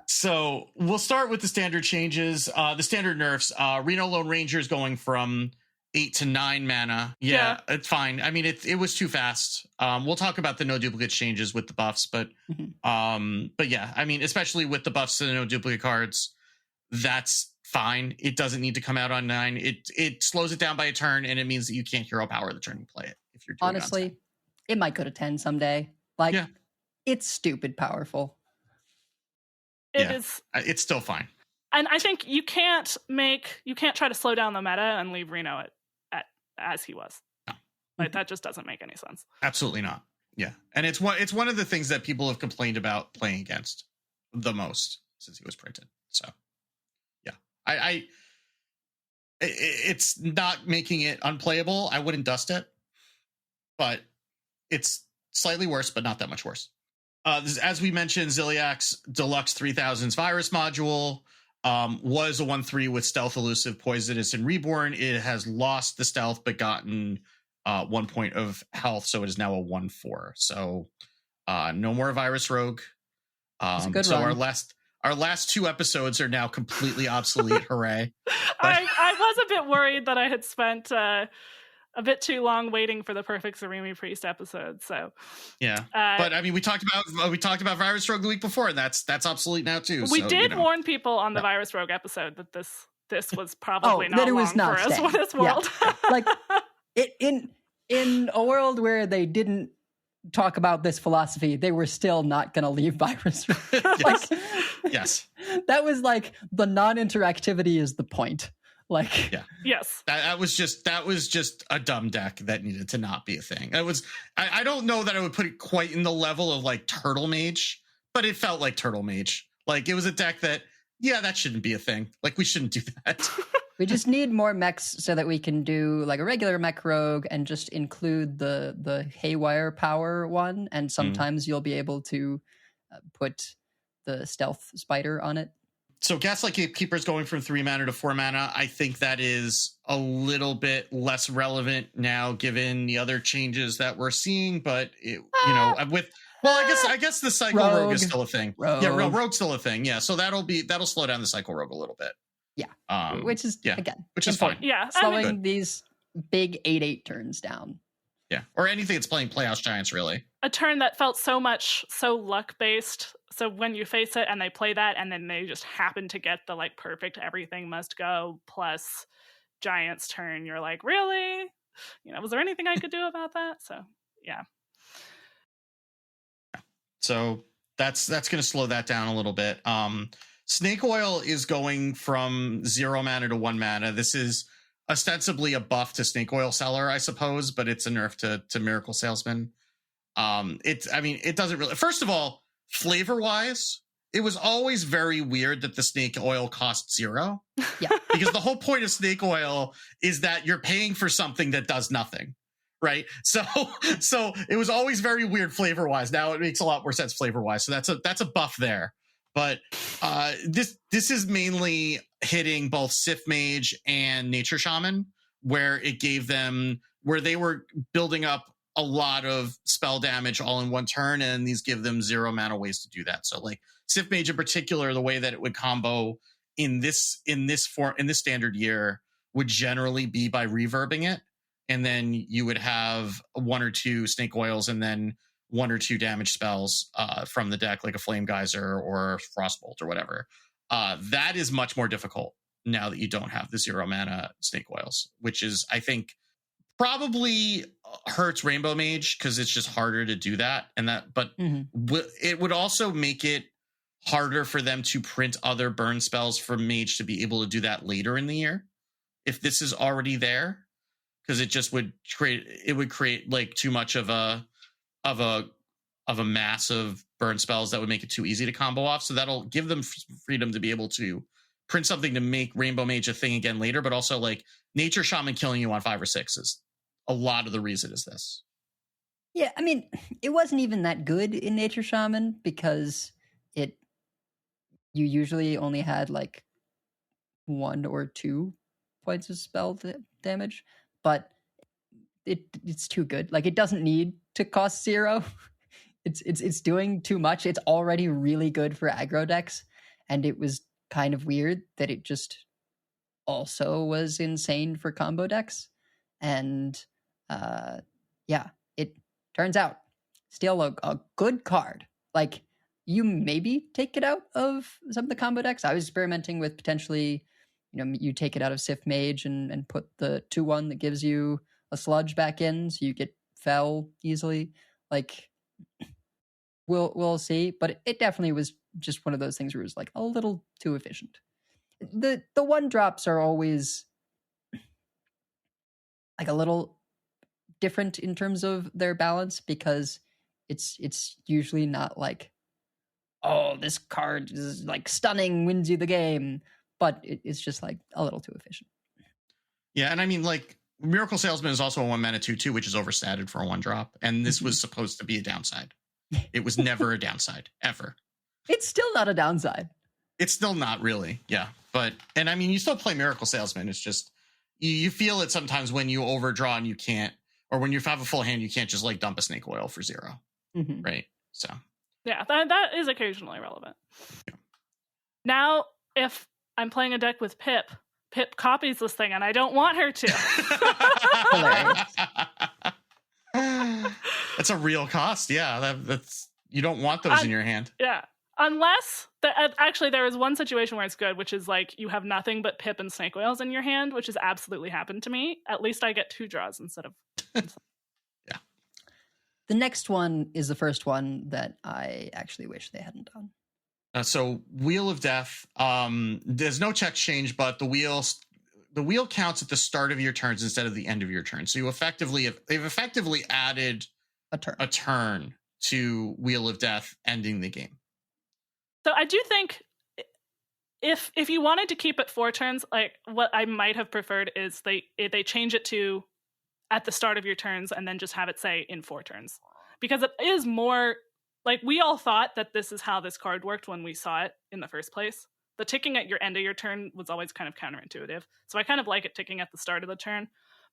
So we'll start with the standard changes. The standard nerfs. Reno Lone Ranger is going from 8 to 9 mana. Yeah, it's fine. I mean, it was too fast. We'll talk about the no duplicate changes with the buffs, but yeah, I mean, especially with the buffs to the no duplicate cards, that's fine. It doesn't need to come out on 9. It slows it down by a turn, and it means that you can't hero power the turn you play it. If you're doing honestly, it might go to 10 someday. Like, it's stupid powerful. It is. It's still fine. And I think you can't try to slow down the meta and leave Reno at as he was. No. Like, that just doesn't make any sense. Absolutely not. Yeah. And it's one of the things that people have complained about playing against the most since he was printed. So yeah. It's not making it unplayable. I wouldn't dust it, but it's slightly worse, but not that much worse. As we mentioned, Ziliak's Deluxe 3000's Virus module was a 1/3 with Stealth, Elusive, Poisonous, and Reborn. It has lost the Stealth, but gotten 1 point of health, so it is now a 1/4. So no more Virus Rogue. So run. our last 2 episodes are now completely obsolete. Hooray! I was a bit worried that I had spent a bit too long waiting for the perfect Zarimi Priest episode. So yeah, but I mean, we talked about Virus Rogue the week before, and that's obsolete now too. We so, did warn people on the Virus Rogue episode that this was probably not that it long was not for staying. this world. Yeah. Like in a world where they didn't talk about this philosophy, they were still not going to leave Virus Rogue. Yes. That was like the non-interactivity is the point. Like, yeah, yes, that was just a dumb deck that needed to not be a thing. It was. I don't know that I would put it quite in the level of like Turtle Mage, but it felt like Turtle Mage. Like, it was a deck that, that shouldn't be a thing. Like, we shouldn't do that. We just need more mechs so that we can do like a regular mech rogue and just include the haywire power one. And sometimes you'll be able to put the stealth spider on it. So Gaslight Gatekeeper's going from 3 mana to 4 mana. I think that is a little bit less relevant now, given the other changes that we're seeing. But I guess the Cycle Rogue is still a thing. Rogue's still a thing. Yeah, so that'll slow down the Cycle Rogue a little bit. Yeah, which is again, which is fine. Yeah, slowing these big 8/8 turns down. Yeah, or anything that's playing Playhouse Giants, really. A turn that felt so luck based. So when you face it and they play that, and then they just happen to get the like perfect everything must go plus Giants turn, you're like, really? Was there anything I could do about that? So yeah. So that's going to slow that down a little bit. Snake Oil is going from 0 mana to 1 mana. This is ostensibly a buff to Snake Oil Seller, I suppose, but it's a nerf to Miracle Salesman. It doesn't really. First of all, flavor wise, it was always very weird that the snake oil cost 0. Yeah. Because the whole point of snake oil is that you're paying for something that does nothing. Right. So it was always very weird flavor wise. Now it makes a lot more sense flavor wise. So that's a buff there. But this is mainly hitting both Sith Mage and Nature Shaman, where they were building up a lot of spell damage all in one turn, and these give them 0 mana ways to do that. So like Sith Mage in particular, the way that it would combo in this standard year would generally be by reverbing it, and then you would have 1 or 2 snake oils and then 1 or 2 damage spells from the deck, like a Flame Geyser or Frostbolt or whatever. That is much more difficult now that you don't have the 0 mana snake oils, which is, I think, probably hurts Rainbow Mage because it's just harder to do that. It would also make it harder for them to print other burn spells for Mage to be able to do that later in the year if this is already there, because it just would create like too much of a mass of burn spells that would make it too easy to combo off. So that'll give them freedom to be able to print something to make Rainbow Mage a thing again later, but also like Nature Shaman killing you on 5 or 6 is a lot of the reason is this. Yeah, I mean, it wasn't even that good in Nature Shaman because you usually only had like 1 or 2 points of spell damage, but it's too good. Like, it doesn't need to cost 0. It's doing too much. It's already really good for aggro decks, and it was kind of weird that it just also was insane for combo decks. And yeah, it turns out still a good card. Like, you maybe take it out of some of the combo decks. I was experimenting with potentially, you take it out of Sif Mage and put the 2/1 that gives you a sludge back in, so you get fell easily. Like, we'll see. But it definitely was just one of those things where it was like a little too efficient. The 1-drops are always like a little different in terms of their balance, because it's usually not like, oh, this card is like stunning, wins you the game, but it's just like a little too efficient. Yeah, and I mean, like, Miracle Salesman is also a 1-mana 2/2, which is overstatted for a 1-drop, and this was supposed to be a downside. It was never a downside, ever. It's still not a downside. It's still not really, yeah. But, and I mean, you still play Miracle Salesman. It's just, you feel it sometimes when you overdraw and you can't, or when you have a full hand, you can't just like dump a Snake Oil for 0, right? So. Yeah, that is occasionally relevant. Yeah. Now, if I'm playing a deck with Pip copies this thing, and I don't want her to. That's a real cost. Yeah, that's you don't want those in your hand. Yeah, unless actually there is one situation where it's good, which is like you have nothing but Pip and Snake Oils in your hand, which has absolutely happened to me. At least I get 2 draws instead of. Yeah. The next one is the first one that I actually wish they hadn't done. So Wheel of Death, there's no check change, but the wheel counts at the start of your turns instead of the end of your turn. So they've effectively added a turn to Wheel of Death, ending the game. So I do think if you wanted to keep it 4 turns, like what I might have preferred is they change it to at the start of your turns and then just have it say in 4 turns, because it is more. Like, we all thought that this is how this card worked when we saw it in the first place. The ticking at your end of your turn was always kind of counterintuitive. So I kind of like it ticking at the start of the turn.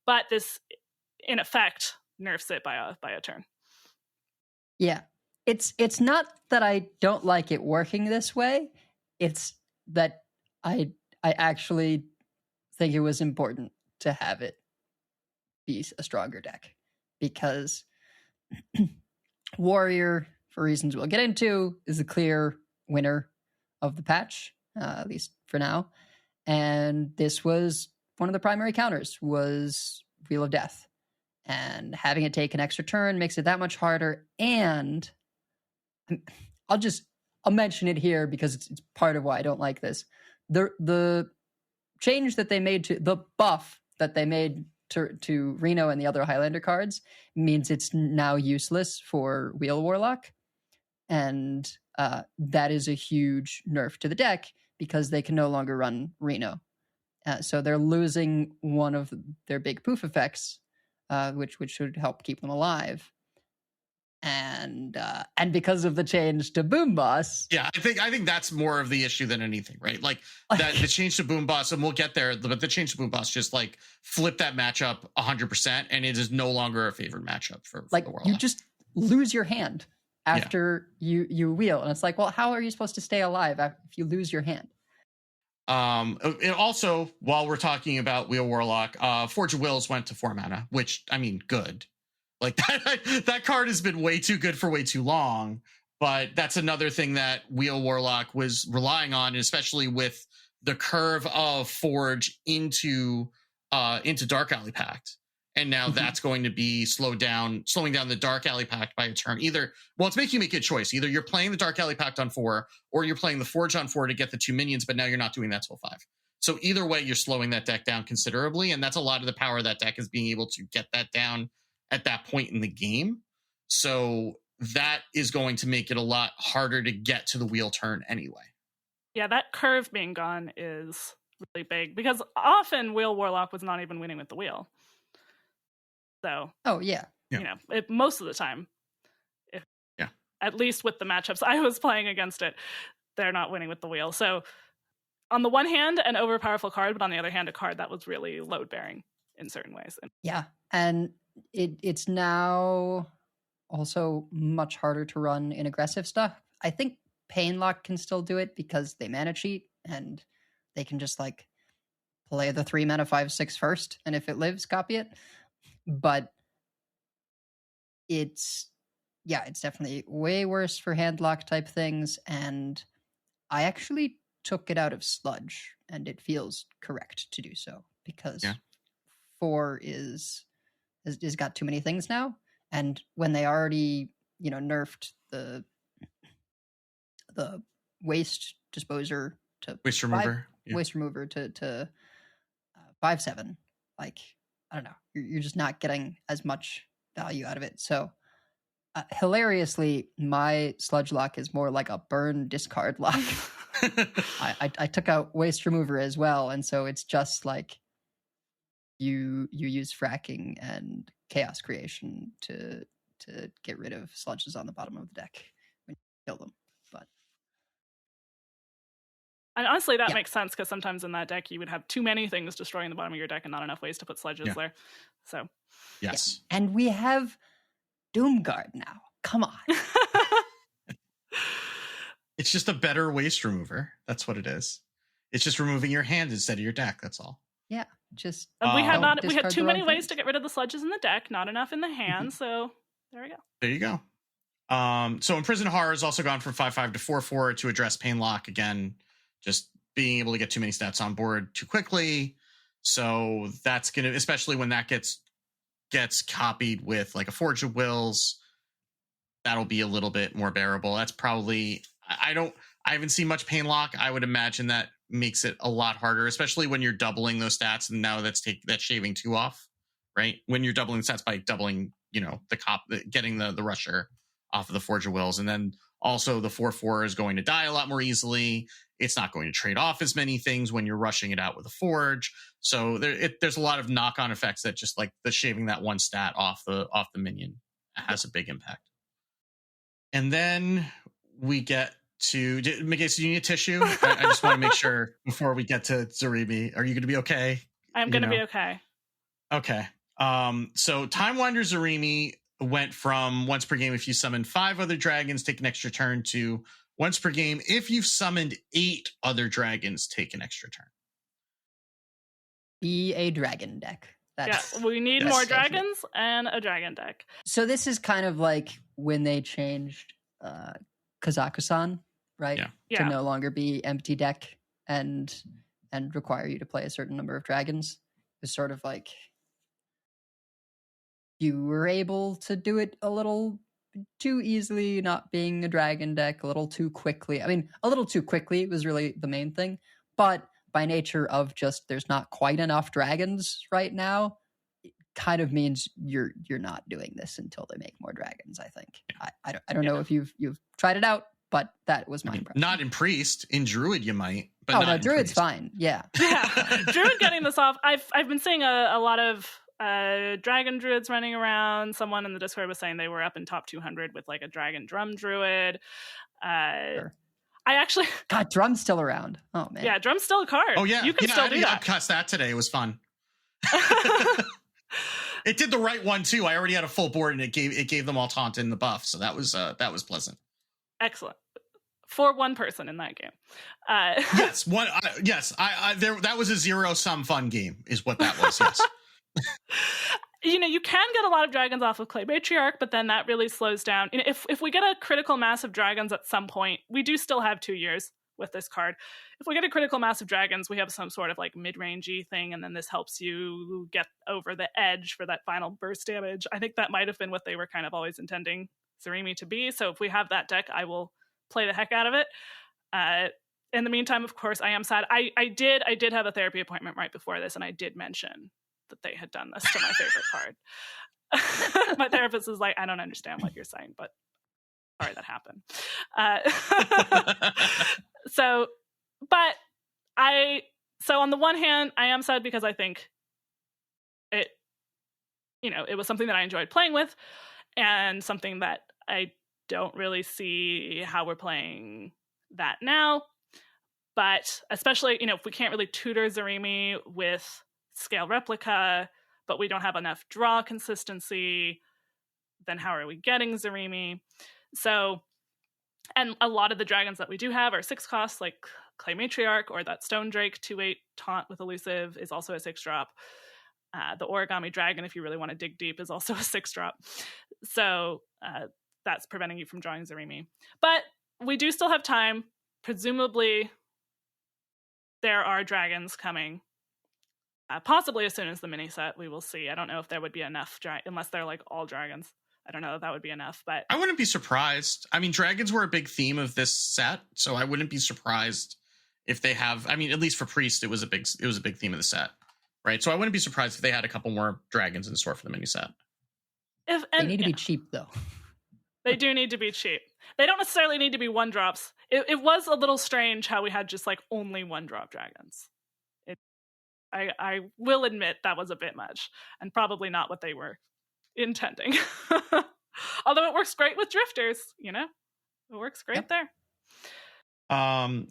But this, in effect, nerfs it by a turn. Yeah. It's not that I don't like it working this way. It's that I actually think it was important to have it be a stronger deck. Because Warrior, for reasons we'll get into, is the clear winner of the patch, at least for now. And this was one of the primary counters, was Wheel of Death. And having it take an extra turn makes it that much harder. And I'll mention it here because it's part of why I don't like this. The change that they made to the buff that they made to Reno and the other Highlander cards means it's now useless for Wheel Warlock. And that is a huge nerf to the deck because they can no longer run Reno. So they're losing one of their big poof effects, which should help keep them alive. And because of the change to Boom Boss. Yeah, I think that's more of the issue than anything, right? Like that the change to Boom Boss, and we'll get there, but the change to Boom Boss just like flip that matchup 100%, and it is no longer a favored matchup for like the world. You just lose your hand after you wheel, and it's like, well, how are you supposed to stay alive if you lose your hand? And also, while we're talking about Wheel Warlock, Forge of Wills went to 4 mana, which, I mean, good. Like that card has been way too good for way too long, but that's another thing that Wheel Warlock was relying on, especially with the curve of Forge into Dark Alley Pact. And now that's going to be slowing down the Dark Alley Pact by a turn. It's making you make a choice. Either you're playing the Dark Alley Pact on 4, or you're playing the Forge on 4 to get the 2 minions, but now you're not doing that till 5. So either way, you're slowing that deck down considerably, and that's a lot of the power of that deck, is being able to get that down at that point in the game. So that is going to make it a lot harder to get to the wheel turn anyway. Yeah, that curve being gone is really big, because often Wheel Warlock was not even winning with the wheel. So, most of the time, at least with the matchups I was playing against it, they're not winning with the wheel. So on the one hand, an overpowerful card, but on the other hand, a card that was really load bearing in certain ways. Yeah, and it's now also much harder to run in aggressive stuff. I think Painlock can still do it because they mana cheat and they can just like play the 3 mana 5/6 first, and if it lives, copy it. but it's definitely way worse for handlock type things, and I actually took it out of sludge, and it feels correct to do so because 4 is got too many things now, and when they already nerfed the waste disposer to Waste remover. waste remover to 5/7, like I don't know, you're just not getting as much value out of it. So hilariously, my sludge lock is more like a burn discard lock. I took out waste remover as well, and so it's just like you use fracking and chaos creation to get rid of sludges on the bottom of the deck when you kill them. But and honestly, that makes sense because sometimes in that deck you would have too many things destroying the bottom of your deck and not enough ways to put sludges there. So yes, and we have Doomguard now. Come on. it's just a better waste remover. That's what it is. It's just removing your hand instead of your deck. That's all. Yeah, just and we had discard too the many wrong ways things. to get rid of the sludges in the deck, not enough in the hand. So there we go. There you go. So Imprison Horror has also gone from 5/5 to 4/4 to address Pain Lock again, just being able to get too many stats on board too quickly. So that's gonna, especially when that gets copied with like a Forge of Wills, that'll be a little bit more bearable. That's probably I haven't seen much Pain Lock. I would imagine that makes it a lot harder, especially when you're doubling those stats, and now that's shaving 2 off, right? When you're doubling stats by doubling, getting the rusher off of the Forge of Wills, and then also the 4/4 is going to die a lot more easily. It's not going to trade off as many things when you're rushing it out with a Forge. So there's a lot of knock-on effects that just like the shaving that one stat off the minion has a big impact. And then we get to Megase, do you need a tissue? I just want to make sure before we get to Zarimi. Are you going to be okay? I'm going to be okay. Okay. So Time Wander Zarimi went from once per game if you summon 5 other dragons, take an extra turn, to once per game if you've summoned 8 other dragons, take an extra turn. Be a dragon deck. We need more dragons and a dragon deck. So this is kind of like when they changed Kazakusan, right? To no longer be empty deck and require you to play a certain number of dragons. It was sort of like you were able to do it a little too easily, not being a dragon deck, a little too quickly. I mean, a little too quickly was really the main thing, but by nature of just there's not quite enough dragons right now, it kind of means you're not doing this until they make more dragons, I think. I don't know if you've tried it out, but that was my impression. Not in Priest. In Druid you might, but not in Druid's Priest. fine. Yeah. Druid getting this off. I've been seeing a lot of dragon druids running around. Someone in the Discord was saying they were up in top 200 with like a dragon drum druid. Sure. I actually Drum's still around. Oh man. Yeah, Drum's still a card. Oh yeah, you can still do that. I cussed that today. It was fun. It did the right one too. I already had a full board, and it gave them all taunt in the buff, so that was pleasant. Excellent for one person in that game. Yes, one. Yes, that was a zero-sum fun game, is what that was. Yes. You can get a lot of dragons off of Clay Matriarch, but then that really slows down. If we get a critical mass of dragons at some point, we do still have 2 years with this card. If we get a critical mass of dragons, we have some sort of like mid-rangey thing, and then this helps you get over the edge for that final burst damage. I think that might have been what they were kind of always intending Zarimi to be. So if we have that deck, I will play the heck out of it. In the meantime, of course, I am sad. I did have a therapy appointment right before this, and I did mention that they had done this to my favorite card. My therapist is like, I don't understand what you're saying, but sorry that happened. So on the one hand, I am sad because I think it was something that I enjoyed playing with, and something that I don't really see how we're playing that now. But especially, if we can't really tutor Zarimi with scale replica, but we don't have enough draw consistency, then how are we getting Zarimi? So, and a lot of the dragons that we do have are 6 costs, like Clay Matriarch or that Stone Drake 2/8 taunt with elusive is also a 6 drop. The Origami Dragon, if you really want to dig deep, is also a 6-drop. So that's preventing you from drawing Zarimi. But we do still have time. Presumably, there are dragons coming. Possibly as soon as the mini set, we will see. I don't know if there would be enough, unless they're like all dragons. I don't know if that would be enough, but I wouldn't be surprised. I mean, dragons were a big theme of this set, so I wouldn't be surprised if they have. I mean, at least for Priest, it was a big theme of the set, right? So I wouldn't be surprised if they had a couple more dragons in store for the mini set. They need to be cheap, though. They do need to be cheap. They don't necessarily need to be 1-drops. It was a little strange how we had just like only 1-drop dragons. I will admit that was a bit much, and probably not what they were intending. Although it works great with drifters, you know? It works great there.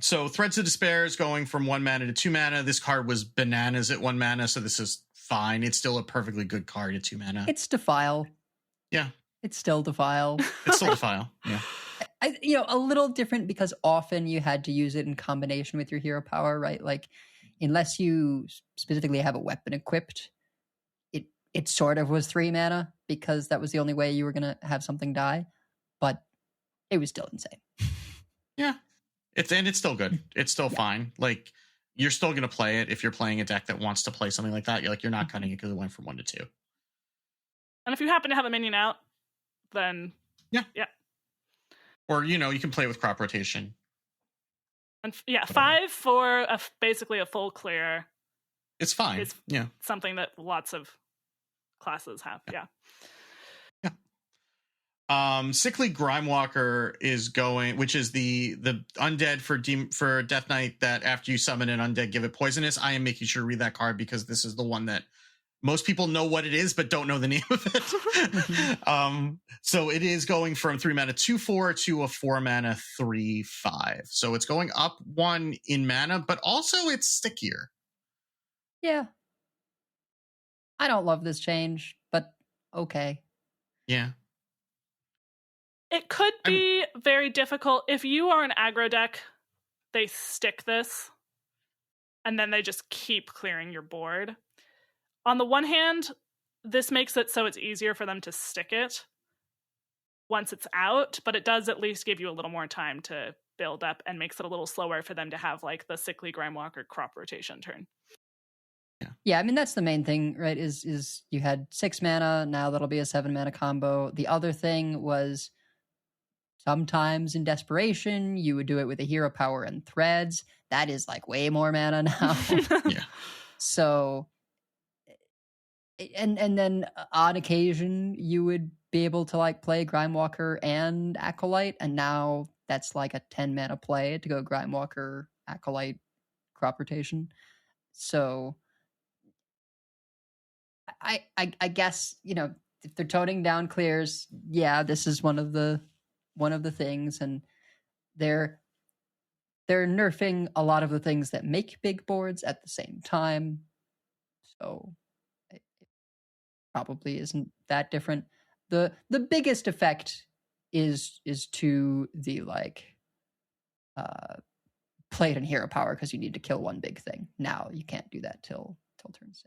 So Threads of Despair is going from 1 mana to 2 mana. This card was bananas at 1 mana, so this is fine. It's still a perfectly good card at 2 mana. It's Defile. Yeah. It's still Defile. It's still Defile. Yeah. A little different because often you had to use it in combination with your hero power, right? Like, unless you specifically have a weapon equipped, it sort of was 3 mana because that was the only way you were going to have something die, but it was still insane. Yeah. It's still good. It's still fine. Like, you're still going to play it if you're playing a deck that wants to play something like that. You're not cutting it because it went from 1 to 2. And if you happen to have a minion out, then yeah. Or, you can play it with crop rotation. And 5 for basically a full clear. It's fine. It's yeah. something that lots of classes have. Yeah. Sickly Grimewalker is going, which is the undead for Death Knight that after you summon an undead, give it poisonous. I am making sure to read that card because this is the one that most people know what it is, but don't know the name of it. So it is going from 3 mana 2/4 to a 4 mana 3/5. So it's going up 1 in mana, but also it's stickier. Yeah. I don't love this change, but okay. Yeah. It could be very difficult. If you are an aggro deck, they stick this, and then they just keep clearing your board. On the one hand, this makes it so it's easier for them to stick it once it's out, but it does at least give you a little more time to build up and makes it a little slower for them to have like the Sickly Grimewalker crop rotation turn. Yeah, I mean, that's the main thing, right? Is you had 6 mana, now that'll be a 7 mana combo. The other thing was sometimes in desperation, you would do it with a hero power and threads. That is like way more mana now. Yeah. So, and then on occasion, you would be able to like play Grimewalker and Acolyte, and now that's like a 10 mana play to go Grimewalker, Acolyte, crop rotation. So I guess, if they're toning down clears, yeah, this is one of the things, and they're nerfing a lot of the things that make big boards at the same time. So it probably isn't that different. The biggest effect is to the play it in hero power because you need to kill one big thing. Now you can't do that till turn 6.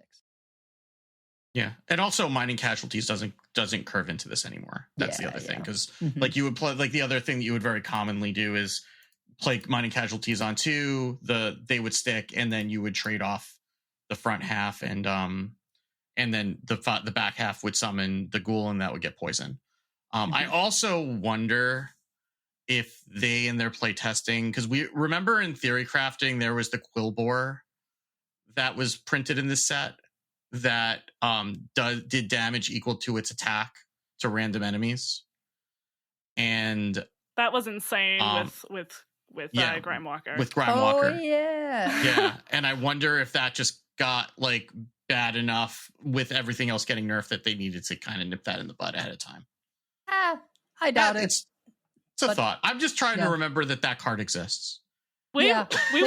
Yeah, and also mining casualties doesn't curve into this anymore. That's the other thing, because like you would play, like the other thing that you would very commonly do is play mining casualties on 2. They would stick, and then you would trade off the front half, and then the back half would summon the ghoul, and that would get poison. I also wonder if they in their play testing, because we remember in theory crafting there was the Quillbore that was printed in this set that did damage equal to its attack to random enemies, and that was insane with Grimewalker. With Grimewalker, oh yeah, and I wonder if that just got like bad enough with everything else getting nerfed that they needed to kind of nip that in the bud ahead of time. I doubt it. It's a thought. I'm just trying to remember that card exists. We were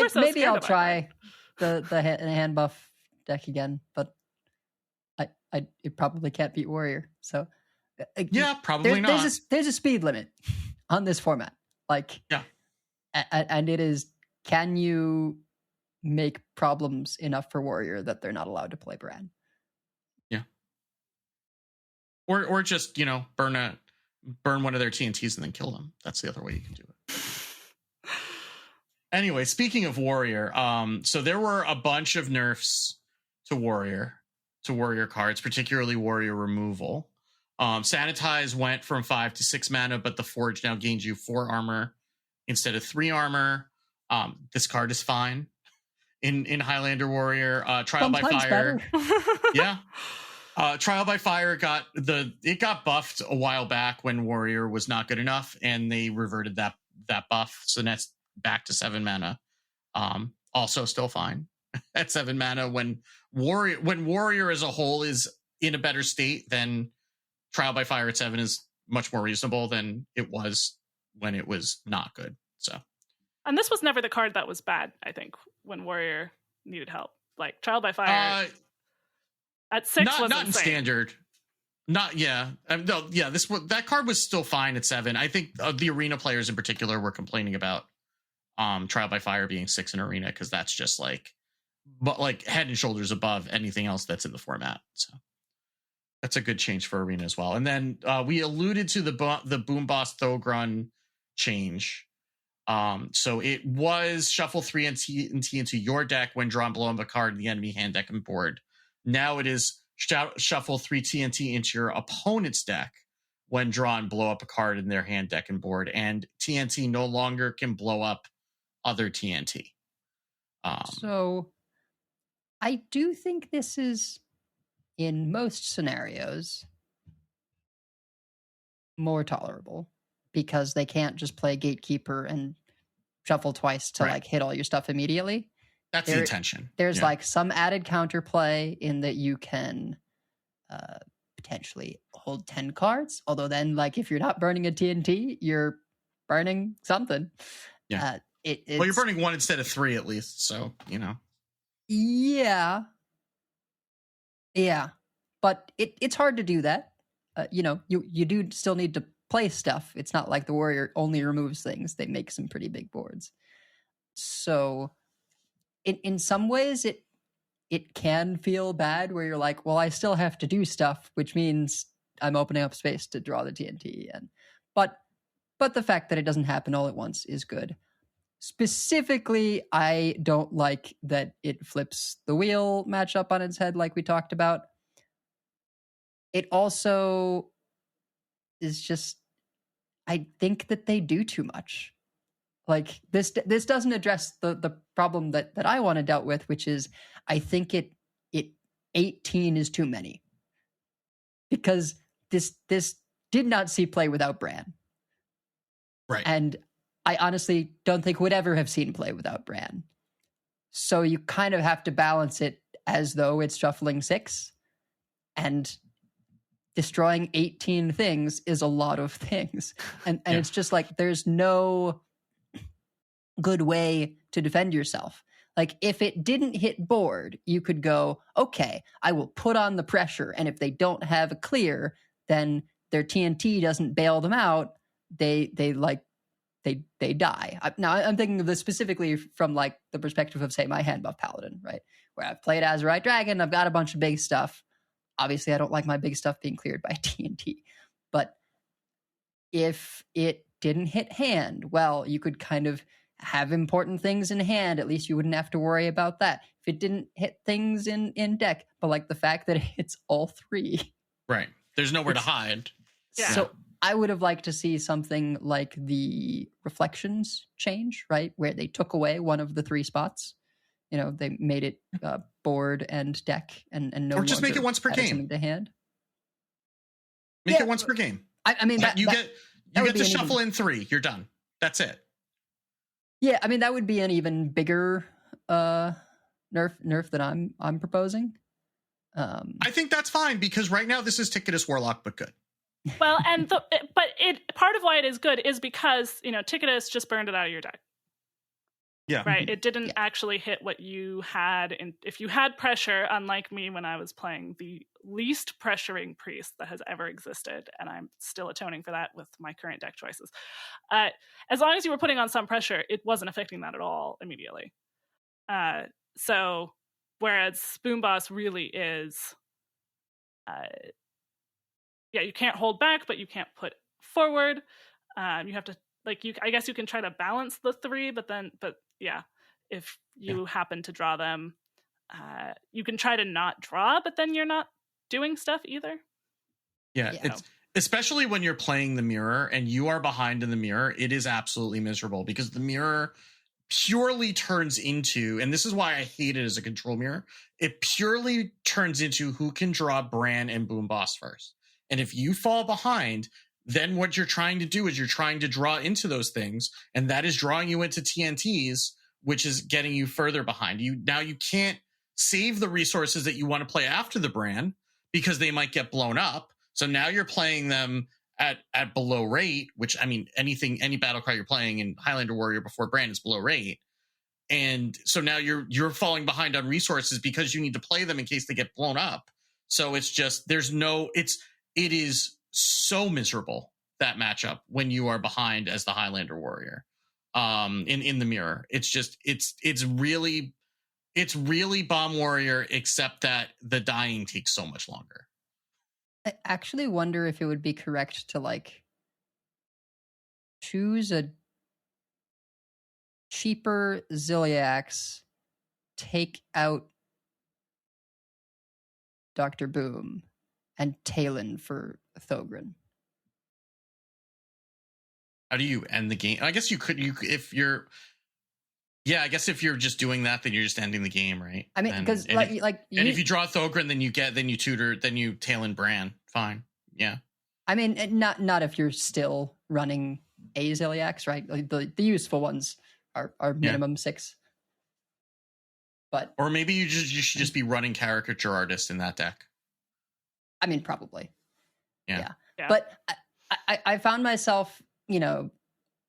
so maybe scared I'll about try the hand buff deck again, but it probably can't beat Warrior. So yeah, probably not. There's a speed limit on this format. And it is, can you make problems enough for Warrior that they're not allowed to play Bran? Or just, burn one of their TNTs and then kill them. That's the other way you can do it. Anyway, speaking of Warrior, so there were a bunch of nerfs to Warrior cards, particularly Warrior removal. Sanitize went from 5 to 6 mana, but the Forge now gains you 4 armor instead of 3 armor. This card is fine in Highlander Warrior. Trial by Fire. Yeah. Trial by Fire got buffed a while back when Warrior was not good enough, and they reverted that buff. So that's back to 7 mana. Also still fine at 7 mana. When Warrior as a whole is in a better state, then Trial by Fire at 7 is much more reasonable than it was when it was not good. So, and this was never the card that was bad, I think, when Warrior needed help. Like Trial by Fire at 6 was not in standard. Not that card was still fine at 7. I think the arena players in particular were complaining about Trial by Fire being 6 in arena because that's just like head and shoulders above anything else that's in the format. So that's a good change for arena as well. And then we alluded to the Boom Boss Thogrun change. So it was shuffle 3 TNT into your deck when drawn below a card in the enemy hand, deck, and board. Now it is shuffle 3 TNT into your opponent's deck when drawn, blow up a card in their hand, deck, and board. And TNT no longer can blow up other TNT. So I do think this is, in most scenarios, more tolerable because they can't just play Gatekeeper and shuffle twice to hit all your stuff immediately. That's the intention. There's some added counterplay in that you can potentially hold 10 cards. Although then, if you're not burning a TNT, you're burning something. Yeah. Well, you're burning 1 instead of 3 at least. So, Yeah. Yeah. But it's hard to do that. You do still need to play stuff. It's not like the Warrior only removes things. They make some pretty big boards. So in some ways it can feel bad where you're like, well, I still have to do stuff, which means I'm opening up space to draw the TNT. But the fact that it doesn't happen all at once is good. Specifically, I don't like that it flips the wheel matchup on its head like we talked about. It also is just, I think that they do too much. This doesn't address the problem that I want to dealt with, which is I think it 18 is too many. Because this did not see play without Bran. Right. And I honestly don't think would ever have seen play without Bran. So you kind of have to balance it as though it's shuffling 6. And destroying 18 things is a lot of things. And it's just there's no good way to defend yourself. If it didn't hit board, you could go, okay, I will put on the pressure. And if they don't have a clear, then their TNT doesn't bail them out. They die. Now I'm thinking of this specifically from the perspective of, say, my hand buff paladin, right? Where I've played Azerite Dragon, I've got a bunch of big stuff. Obviously, I don't like my big stuff being cleared by TNT. But if it didn't hit hand, well, you could kind of have important things in hand. At least you wouldn't have to worry about that. If it didn't hit things in deck, but the fact that it hits all 3. Right. There's nowhere to hide. Yeah. So I would have liked to see something like the Reflections change, right? Where they took away one of the 3 spots. They made it board and deck and no. Or just make it once per game. Something to hand. Make it once per game. I mean, you get to shuffle in 3. You're done. That's it. Yeah, I mean that would be an even bigger nerf than I'm proposing. I think that's fine because right now this is Ticketus Warlock, but good. Well, and part of why it is good is because Ticketus just burned it out of your deck. Yeah. Right. It didn't actually hit what you had. And if you had pressure, unlike me when I was playing the least pressuring priest that has ever existed, and I'm still atoning for that with my current deck choices. As long as you were putting on some pressure, it wasn't affecting that at all immediately. So whereas Boom Boss really is, you can't hold back, but you can't put forward. You have to I guess you can try to balance the 3, but if you happen to draw them, you can try to not draw, but then you're not doing stuff either. Yeah, it's especially when you're playing the mirror and you are behind in the mirror, it is absolutely miserable because the mirror purely turns into, and this is why I hate it as a control mirror, it purely turns into who can draw Bran and Boom Boss first. And if you fall behind, then what you're trying to do is you're trying to draw into those things, and that is drawing you into TNTs, which is getting you further behind. Now you can't save the resources that you want to play after the Bran because they might get blown up. So now you're playing them at below rate, which, I mean, any battle cry you're playing in Highlander Warrior before Bran is below rate. And so now you're falling behind on resources because you need to play them in case they get blown up. So it's just, it is so miserable, that matchup, when you are behind as the Highlander Warrior in the mirror. It's just, it's really Bomb Warrior, except that the dying takes so much longer. I actually wonder if it would be correct to choose a cheaper Ziliax, take out Dr. Boom, and Talon for Thogran. How do you end the game? I guess if you're just doing that, then you're just ending the game, right? I mean, because if you draw Thogran, then you Talon Bran. Fine, yeah. I mean, not if you're still running a Ziliax, right? Like the useful ones are minimum 6. But or maybe you should just be running caricature artist in that deck. I mean, probably. Yeah. But I found myself,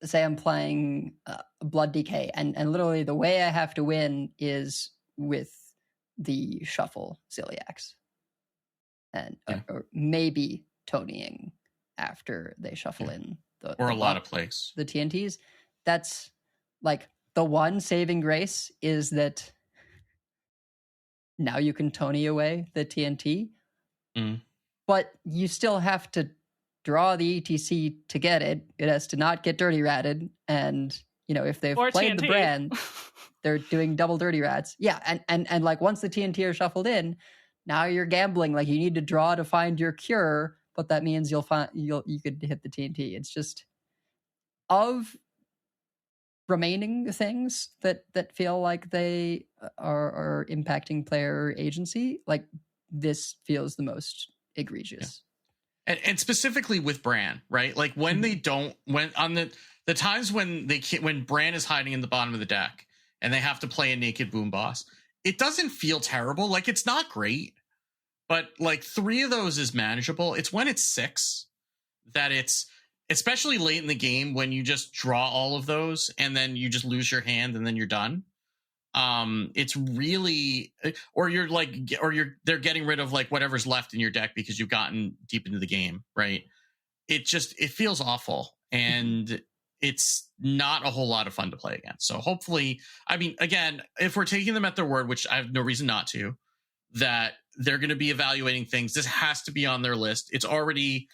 say I'm playing Blood Decay, and literally the way I have to win is with the shuffle Ziliax. And or maybe Tonying after they shuffle in a lot of plays. The TNTs. That's the one saving grace is that now you can Tony away the TNT. But you still have to draw the ETC to get it. It has to not get dirty ratted. And, if they've played TNT. the Bran, they're doing double dirty rats. Yeah. And once the TNT are shuffled in, now you're gambling. You need to draw to find your cure, but that means you could hit the TNT. It's just, of remaining things that feel like they are impacting player agency, this feels the most egregious. And specifically with Bran, right? When they don't, when on the times when when Bran is hiding in the bottom of the deck and they have to play a naked Boom Boss, it doesn't feel terrible. It's not great, but 3 of those is manageable. It's when it's 6 that it's, especially late in the game, when you just draw all of those and then you just lose your hand and then you're done. It's really, they're getting rid of whatever's left in your deck because you've gotten deep into the game, right? It feels awful, and it's not a whole lot of fun to play against. So hopefully, I mean, again, if we're taking them at their word, which I have no reason not to, that they're going to be evaluating things. This has to be on their list. It's already,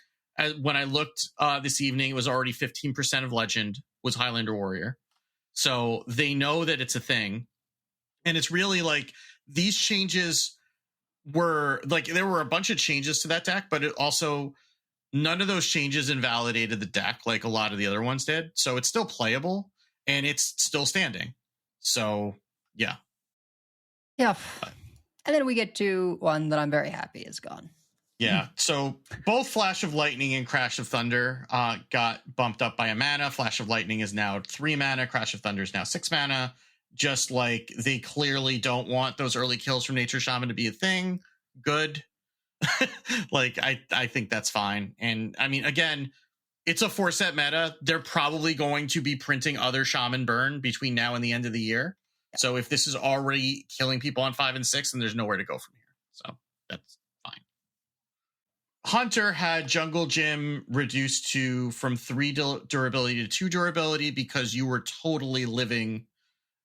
when I looked this evening, it was already 15% of Legend was Highlander Warrior. So they know that it's a thing. And it's really these changes were there were a bunch of changes to that deck, but it also, none of those changes invalidated the deck like a lot of the other ones did. So it's still playable and it's still standing. So yeah. Yeah. And then we get to one that I'm very happy is gone. Yeah. So both Flash of Lightning and Crash of Thunder got bumped up by a mana. Flash of Lightning is now 3 mana. Crash of Thunder is now 6 mana. Just they clearly don't want those early kills from Nature Shaman to be a thing. Good. I think that's fine. And I mean, again, it's a 4-set meta. They're probably going to be printing other Shaman Burn between now and the end of the year. Yeah. So if this is already killing people on 5 and 6, then there's nowhere to go from here. So that's fine. Hunter had Jungle Gym reduced from 3 durability to 2 durability because you were totally living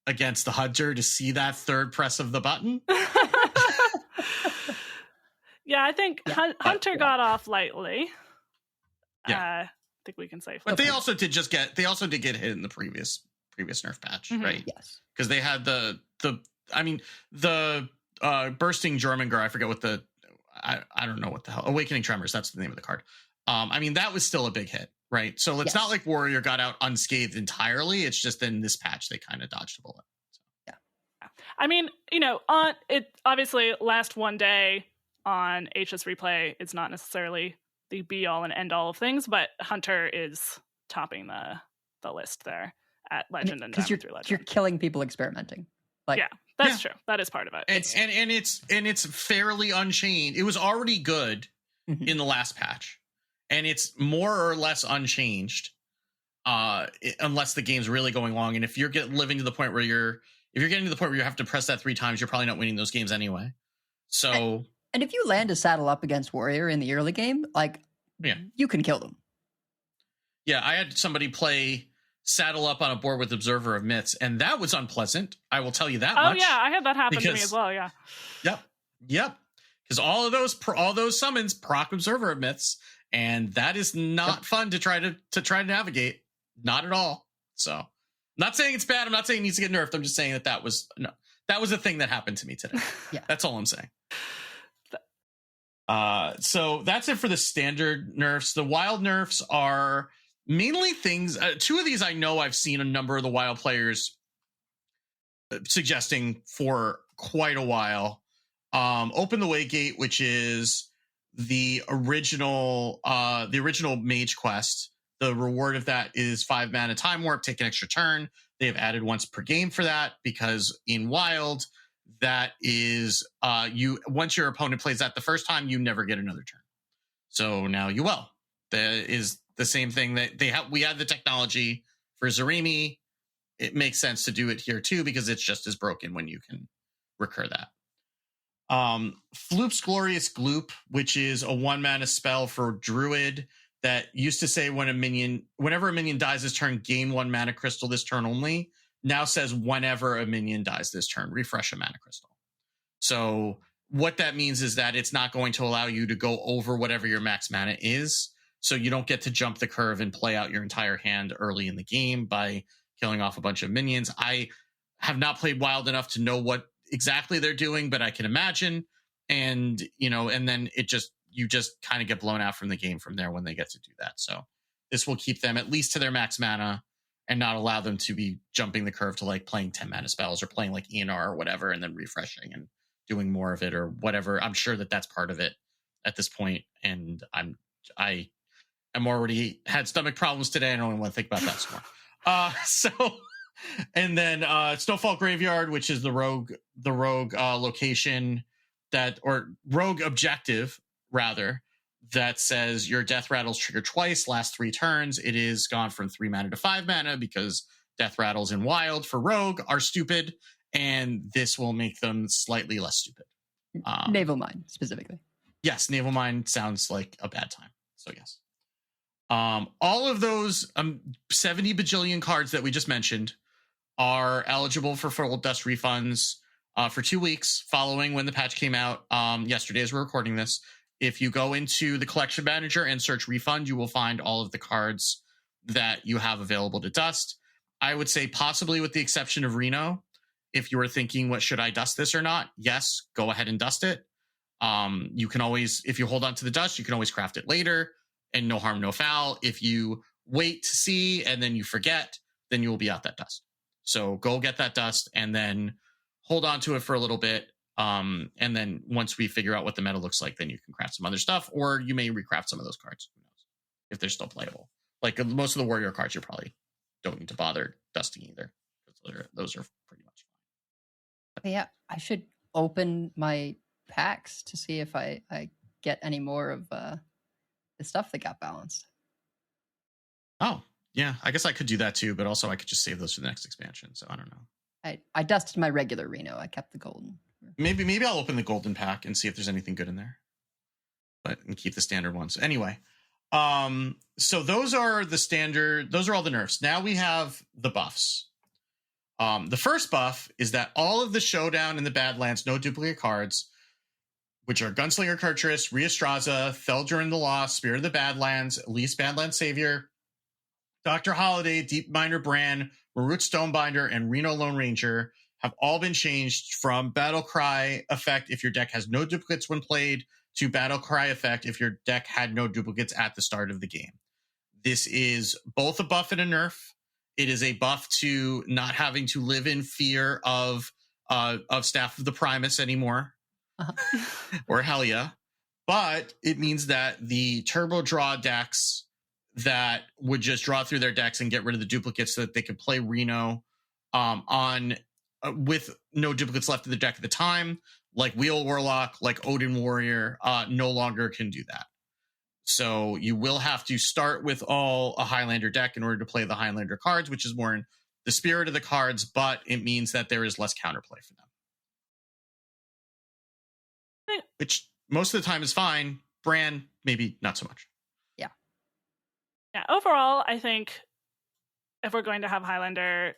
against the Hunter to see that third press of the button. Yeah, I think Hunter got off lightly. Yeah. I think we can say. But they also did get hit in the previous Nerf patch, right? Yes. Because they had the bursting Jormungandr, I forget what I don't know what the hell, Awakening Tremors, that's the name of the card. That was still a big hit, right? So it's not like Warrior got out unscathed entirely. It's just in this patch they kind of dodged a bullet. So. Yeah. I mean, on it obviously last one day on HS Replay, it's not necessarily the be all and end all of things, but Hunter is topping the list there at Legend and Diamond through Legend. You're killing people experimenting. That's true. That is part of it. And it's fairly unchanged. It was already good in the last patch, and it's more or less unchanged, unless the game's really going long. And if you're living to the point where you're getting to the point where you have to press that 3 times, you're probably not winning those games anyway. So, and if you land a saddle up against Warrior in the early game, you can kill them. Yeah, I had somebody play saddle up on a board with Observer of Myths, and that was unpleasant. I will tell you that much. Oh yeah, I had that happen to me as well. Yeah. Yep. Because all those summons proc Observer of Myths, and that is not fun to try to navigate. Not at all. So, I'm not saying it's bad. I'm not saying it needs to get nerfed. I'm just saying that was a thing that happened to me today. Yeah, that's all I'm saying. So that's it for the standard nerfs. The wild nerfs are mainly things. 2 of these I know I've seen a number of the wild players suggesting for quite a while. Open the Way Gate, which is the original mage quest. The reward of that is 5 mana time warp, take an extra turn. They have added once per game for that, because in wild, that is once your opponent plays that the first time, you never get another turn. So now you will. That is the same thing that we had the technology for Zarimi. It makes sense to do it here too, because it's just as broken when you can recur that. Floop's Glorious Gloop, which is a 1 mana spell for Druid that used to say whenever a minion dies this turn, gain 1 mana crystal this turn only. Now says whenever a minion dies this turn, refresh a mana crystal. So what that means is that it's not going to allow you to go over whatever your max mana is. So you don't get to jump the curve and play out your entire hand early in the game by killing off a bunch of minions. I have not played wild enough to know what exactly they're doing, but I can imagine. And, and then you just kind of get blown out from the game from there when they get to do that. So this will keep them at least to their max mana and not allow them to be jumping the curve to playing 10 mana spells or playing ENR or whatever, and then refreshing and doing more of it or whatever. I'm sure that that's part of it at this point. And I'm already had stomach problems today. I don't even want to think about that some more. And then Snowfall Graveyard, which is the rogue location rogue objective rather, that says your death rattles trigger twice, last 3 turns. It is gone from 3 mana to 5 mana because death rattles in wild for rogue are stupid, and this will make them slightly less stupid. Naval Mine specifically. Yes, Naval Mine sounds like a bad time. So yes. All of those 70 bajillion cards that we just mentioned are eligible for full dust refunds for 2 weeks following when the patch came out yesterday as we're recording this. If you go into the collection manager and search refund, you will find all of the cards that you have available to dust. I would say possibly with the exception of Reno, if you were thinking, what should I dust this or not? Yes, go ahead and dust it. You can always, if you hold on to the dust, you can always craft it later, and no harm, no foul. If you wait to see and then you forget, then you will be out that dust. So go get that dust and then hold on to it for a little bit. And then once we figure out what the meta looks like, then you can craft some other stuff, or you may recraft some of those cards. Who knows? If they're still playable. Most of the warrior cards, you probably don't need to bother dusting either. Those are pretty much fine. Yeah, I should open my packs to see if I get any more of the stuff that got balanced. Oh, yeah. I guess I could do that too, but also I could just save those for the next expansion. So I don't know. I dusted my regular Reno. I kept the golden. Maybe I'll open the golden pack and see if there's anything good in there, and keep the standard ones. Anyway, so those are all the nerfs. Now we have the buffs. The first buff is that all of the Showdown in the Badlands, no duplicate cards, which are Gunslinger Cartridge, Rheastraza, Fell During the Lost, Spirit of the Badlands, Elise Badlands Savior, Dr. Holiday, Deep Miner Bran, Marut Stonebinder, and Reno Lone Ranger have all been changed from Battle Cry effect if your deck has no duplicates when played to Battle Cry effect if your deck had no duplicates at the start of the game. This is both a buff and a nerf. It is a buff to not having to live in fear of Staff of the Primus anymore, or Hellia. But it means that the turbo draw decks that would just draw through their decks and get rid of the duplicates so that they could play Reno with no duplicates left in the deck at the time, like Wheel Warlock, like Odin Warrior, no longer can do that. So you will have to start with a Highlander deck in order to play the Highlander cards, which is more in the spirit of the cards, but it means that there is less counterplay for them. Which most of the time is fine. Bran, maybe not so much. Yeah, overall, I think if we're going to have Highlander,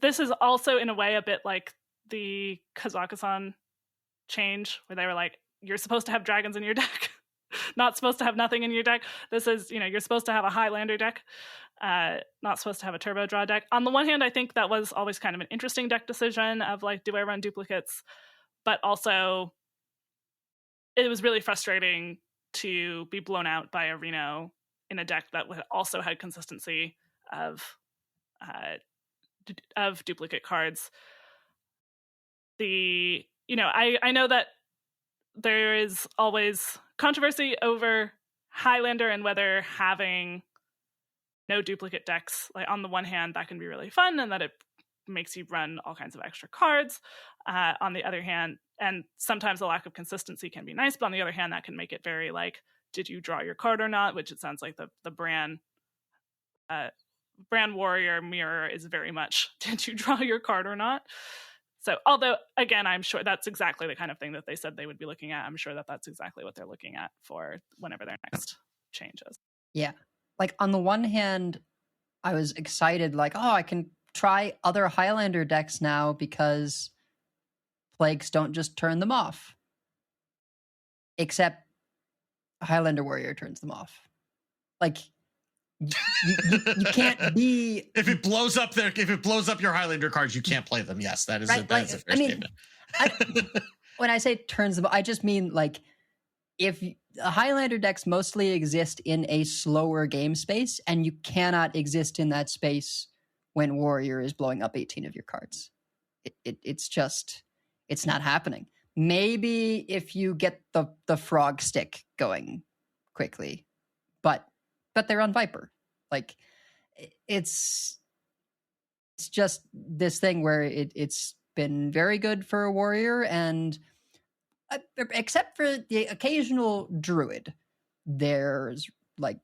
this is also in a way a bit like the Kazakhstan change, where they were like, you're supposed to have dragons in your deck, not supposed to have nothing in your deck. This is, you're supposed to have a Highlander deck, not supposed to have a turbo draw deck. On the one hand, I think that was always kind of an interesting deck decision of like, do I run duplicates? But also, it was really frustrating to be blown out by a Reno in a deck that also had consistency of duplicate cards. I know that there is always controversy over Highlander and whether having no duplicate decks, like on the one hand, that can be really fun and that it makes you run all kinds of extra cards. On the other hand, and sometimes the lack of consistency can be nice, but on the other hand, that can make it very like, did you draw your card or not? Which it sounds like the Bran Warrior mirror is very much, did you draw your card or not? So, although, again, I'm sure that's exactly the kind of thing that they said they would be looking at. I'm sure that that's exactly what they're looking at for whenever their next change is. Yeah. Like, on the one hand, I was excited, like, oh, I can try other Highlander decks now because plagues don't just turn them off. Except Highlander Warrior turns them off. Like, you can't be... If it blows up your Highlander cards, you can't play them. Yes, that is a fair statement. When I say turns them, I just mean like, if Highlander decks mostly exist in a slower game space, and you cannot exist in that space when Warrior is blowing up 18 of your cards. It's not happening. Maybe if you get the frog stick going quickly, but they're on Viper. Like, it's just this thing where it's been very good for a Warrior, and except for the occasional Druid, there's like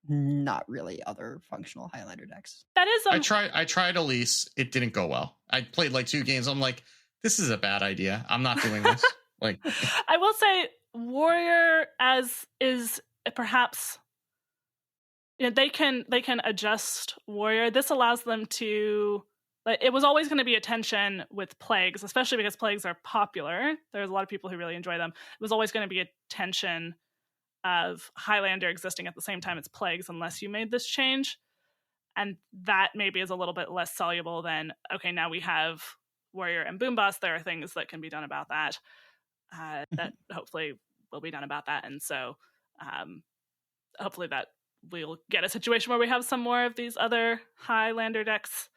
not really other functional Highlander decks. That is I tried Elise. It didn't go well. I played like 2 games. I'm like, this is a bad idea. I'm not doing this. Like, I will say Warrior is perhaps, they can adjust Warrior. This allows them to, like, it was always going to be a tension with plagues, especially because plagues are popular. There's a lot of people who really enjoy them. It was always going to be a tension of Highlander existing at the same time as plagues unless you made this change. And that maybe is a little bit less soluble than, okay, now we have Warrior and Boom Boss. There are things that can be done about that, that hopefully will be done about that. And so hopefully that we'll get a situation where we have some more of these other Highlander decks.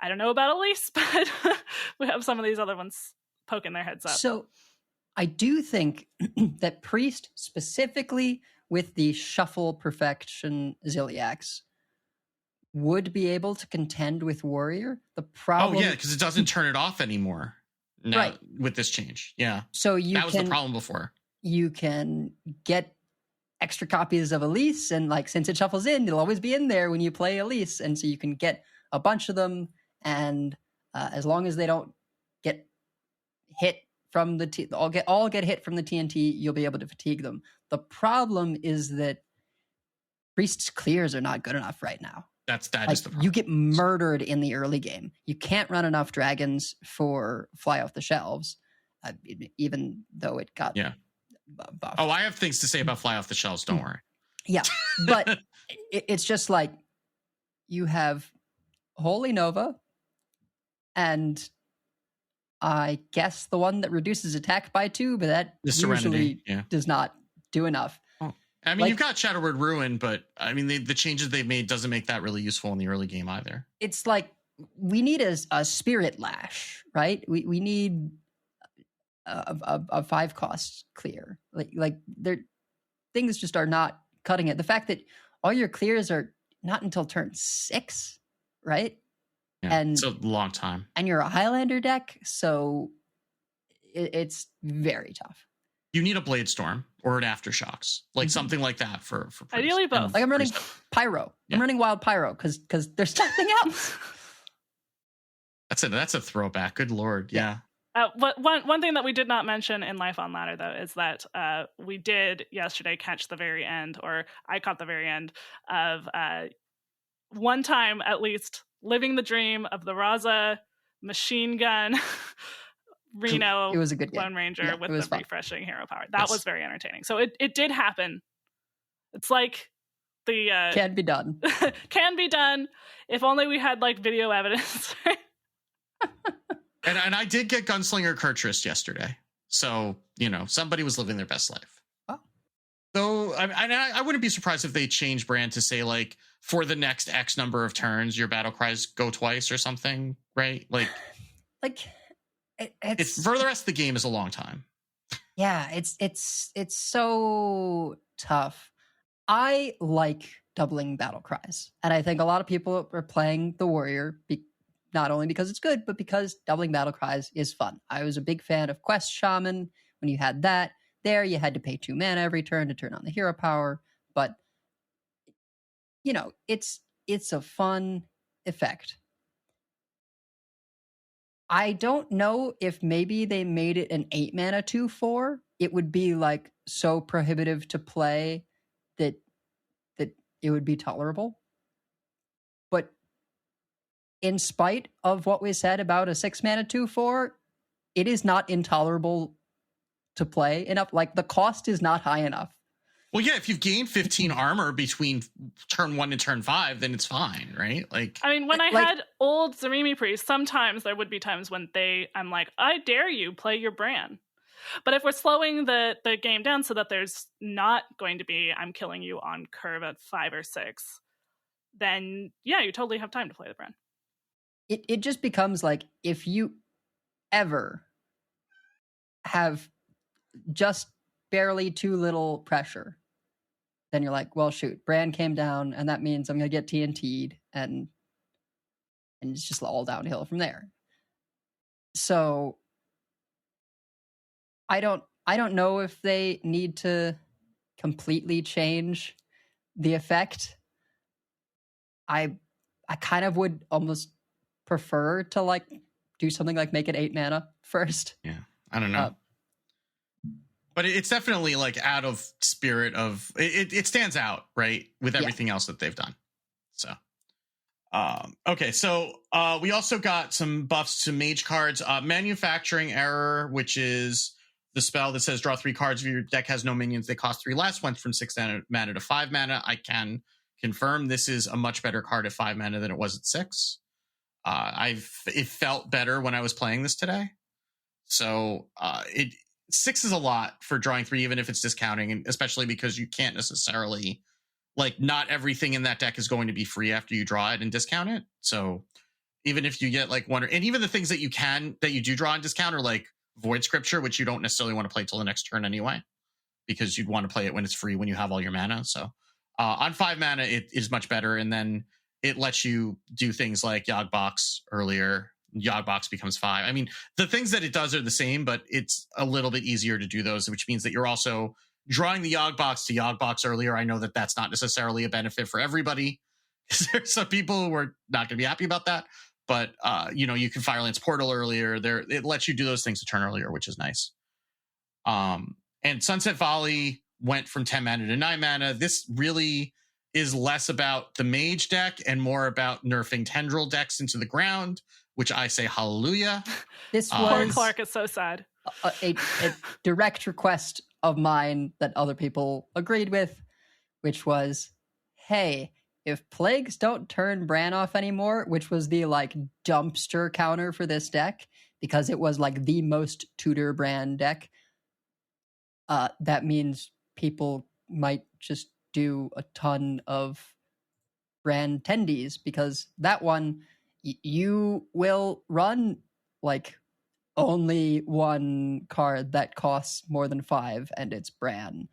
I don't know about Elise, but we have some of these other ones poking their heads up. So I do think that Priest, specifically with the Shuffle Perfection Ziliacs, would be able to contend with Warrior. The problem... Oh, yeah, because it doesn't turn it off anymore now, right, with this change. Yeah. So that was the problem before. You can get extra copies of Elise, and like, since it shuffles in, it'll always be in there when you play Elise, and so you can get a bunch of them, and as long as they don't get hit from the all get hit from the TNT, you'll be able to fatigue them. The problem is that Priest's clears are not good enough right now. That like, is the problem. You get murdered in the early game. You can't run enough dragons for fly off the shelves. even though it got buffed. Oh, I have things to say about Fly Off the Shelves. Don't worry. Yeah, but it's just like you have Holy Nova, and I guess the one that reduces attack by 2, but that The usually Serenity, does not do enough. I mean, you've got Shadowword Ruin, but I mean, the changes they've made doesn't make that really useful in the early game either. It's like we need a Spirit Lash, right? We need a 5-cost clear. Like things just are not cutting it. The fact that all your clears are not until turn 6, right? Yeah, and it's a long time. And you're a Highlander deck, so it's very tough. You need a Blade Storm or an Aftershocks, like something like that for ideally both. Like I'm running Pyro. Yeah. I'm running Wild Pyro because there's nothing else. That's a throwback. Good Lord. Yeah. One thing that we did not mention in Life on Ladder, though, is that we did yesterday catch the very end, or I caught the very end of one time at least living the dream of the Raza machine gun Reno it was a good game. Lone Ranger with the fun. refreshing hero power. That was very entertaining. So it did happen. It's like the can be done. Can be done if only we had like video evidence. And I did get Gunslinger Kurtrist yesterday. So, somebody was living their best life. Oh. So I wouldn't be surprised if they change brand to say, like, for the next X number of turns, your battle cries go twice or something, right? Like it's for the rest of the game is a long time. Yeah, it's so tough. I like doubling battle cries. And I think a lot of people are playing the warrior not only because it's good, but because doubling battle cries is fun. I was a big fan of Quest Shaman when you had that. There, you had to pay 2 mana every turn to turn on the hero power. But, it's a fun effect. I don't know if maybe they made it an 8 mana 2/4. It would be like so prohibitive to play that it would be tolerable. But in spite of what we said about a 6 mana 2/4, it is not intolerable to play enough. Like the cost is not high enough. Well, yeah, if you've gained 15 armor between turn 1 and turn 5, then it's fine, right? Like, I mean, when I had old Zarimi priests, sometimes there would be times when I'm like, I dare you, play your Bran. But if we're slowing the game down so that there's not going to be, I'm killing you on curve at 5 or 6, then yeah, you totally have time to play the Bran. It just becomes like, if you ever have just barely too little pressure, then you're like, well, shoot, Bran came down, and that means I'm going to get TNT'd, and it's just all downhill from there. So I don't know if they need to completely change the effect. I kind of would almost prefer to like do something like make it 8 mana first. Yeah, I don't know. But it's definitely like out of spirit of it stands out, right, with everything else that they've done. So, okay, so we also got some buffs to mage cards. Manufacturing Error, which is the spell that says draw 3 cards if your deck has no minions. They cost 3 less, went from 6 mana to 5 mana. I can confirm this is a much better card at 5 mana than it was at 6. It felt better when I was playing this today. So 6 is a lot for drawing 3, even if it's discounting, and especially because you can't necessarily, like, not everything in that deck is going to be free after you draw it and discount it. So even if you get like one, and even the things that you do draw and discount are like Void Scripture, which you don't necessarily want to play till the next turn anyway, because you'd want to play it when it's free, when you have all your mana. So on 5 mana, it is much better. And then it lets you do things like Yogbox earlier. Yogbox becomes 5. I mean, the things that it does are the same, but it's a little bit easier to do those, which means that you're also drawing the Yogbox to Yogbox earlier. I know that that's not necessarily a benefit for everybody. There's some people who are not going to be happy about that, but you can Firelance Portal earlier. It lets you do those things a turn earlier, which is nice. And Sunset Volley went from 10 mana to 9 mana. This really is less about the mage deck and more about nerfing tendril decks into the ground, which I say hallelujah. This Poor was Clark is so sad. a direct request of mine that other people agreed with, which was, hey, if plagues don't turn Bran off anymore, which was the like dumpster counter for this deck, because it was like the most Tudor Bran deck, that means people might just do a ton of Bran tendies, because that one, you will run like only one card that costs more than 5, and it's Bran,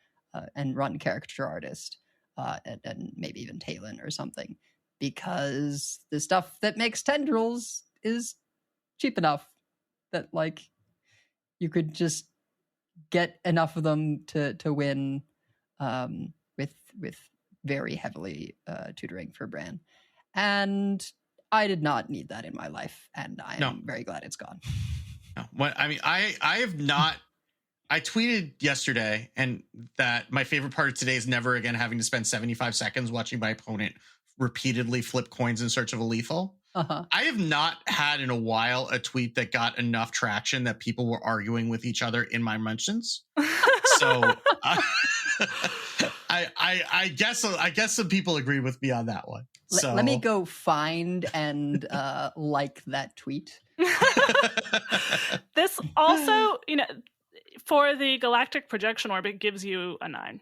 and run Caricature Artist, and maybe even Talon or something, because the stuff that makes tendrils is cheap enough that like you could just get enough of them to win with very heavily tutoring for Bran. And I did not need that in my life, and I am very glad it's gone. No. What I mean, I have not. I tweeted yesterday, and that my favorite part of today is never again having to spend 75 seconds watching my opponent repeatedly flip coins in search of a lethal. I have not had in a while a tweet that got enough traction that people were arguing with each other in my mentions. So I guess some people agreed with me on that one. So Let me go find and like that tweet. This also, for the galactic projection orb, it gives you a 9,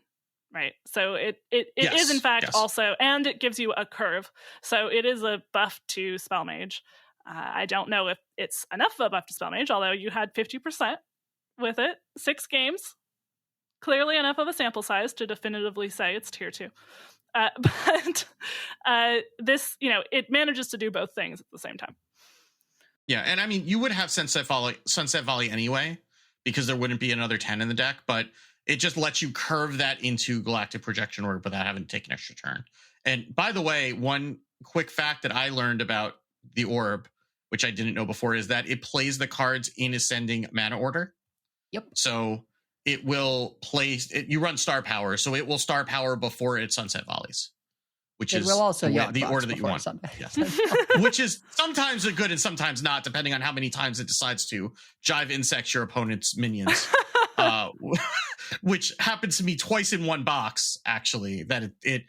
right? So it is in fact also, and it gives you a curve. So it is a buff to Spell Mage. I don't know if it's enough of a buff to Spell Mage, although you had 50% with it. 6 games. Clearly enough of a sample size to definitively say it's tier 2. But this, it manages to do both things at the same time. Yeah, and I mean, you would have Sunset Volley anyway, because there wouldn't be another 10 in the deck, but it just lets you curve that into Galactic Projection Orb without having to take an extra turn. And by the way, one quick fact that I learned about the orb, which I didn't know before, is that it plays the cards in ascending mana order. Yep. So it will you run Star Power, so it will Star Power before it Sunset Volleys, which is will also the order that you want. Yes. Which is sometimes a good and sometimes not, depending on how many times it decides to Jive Insects your opponent's minions, which happens to me twice in one box, actually, that it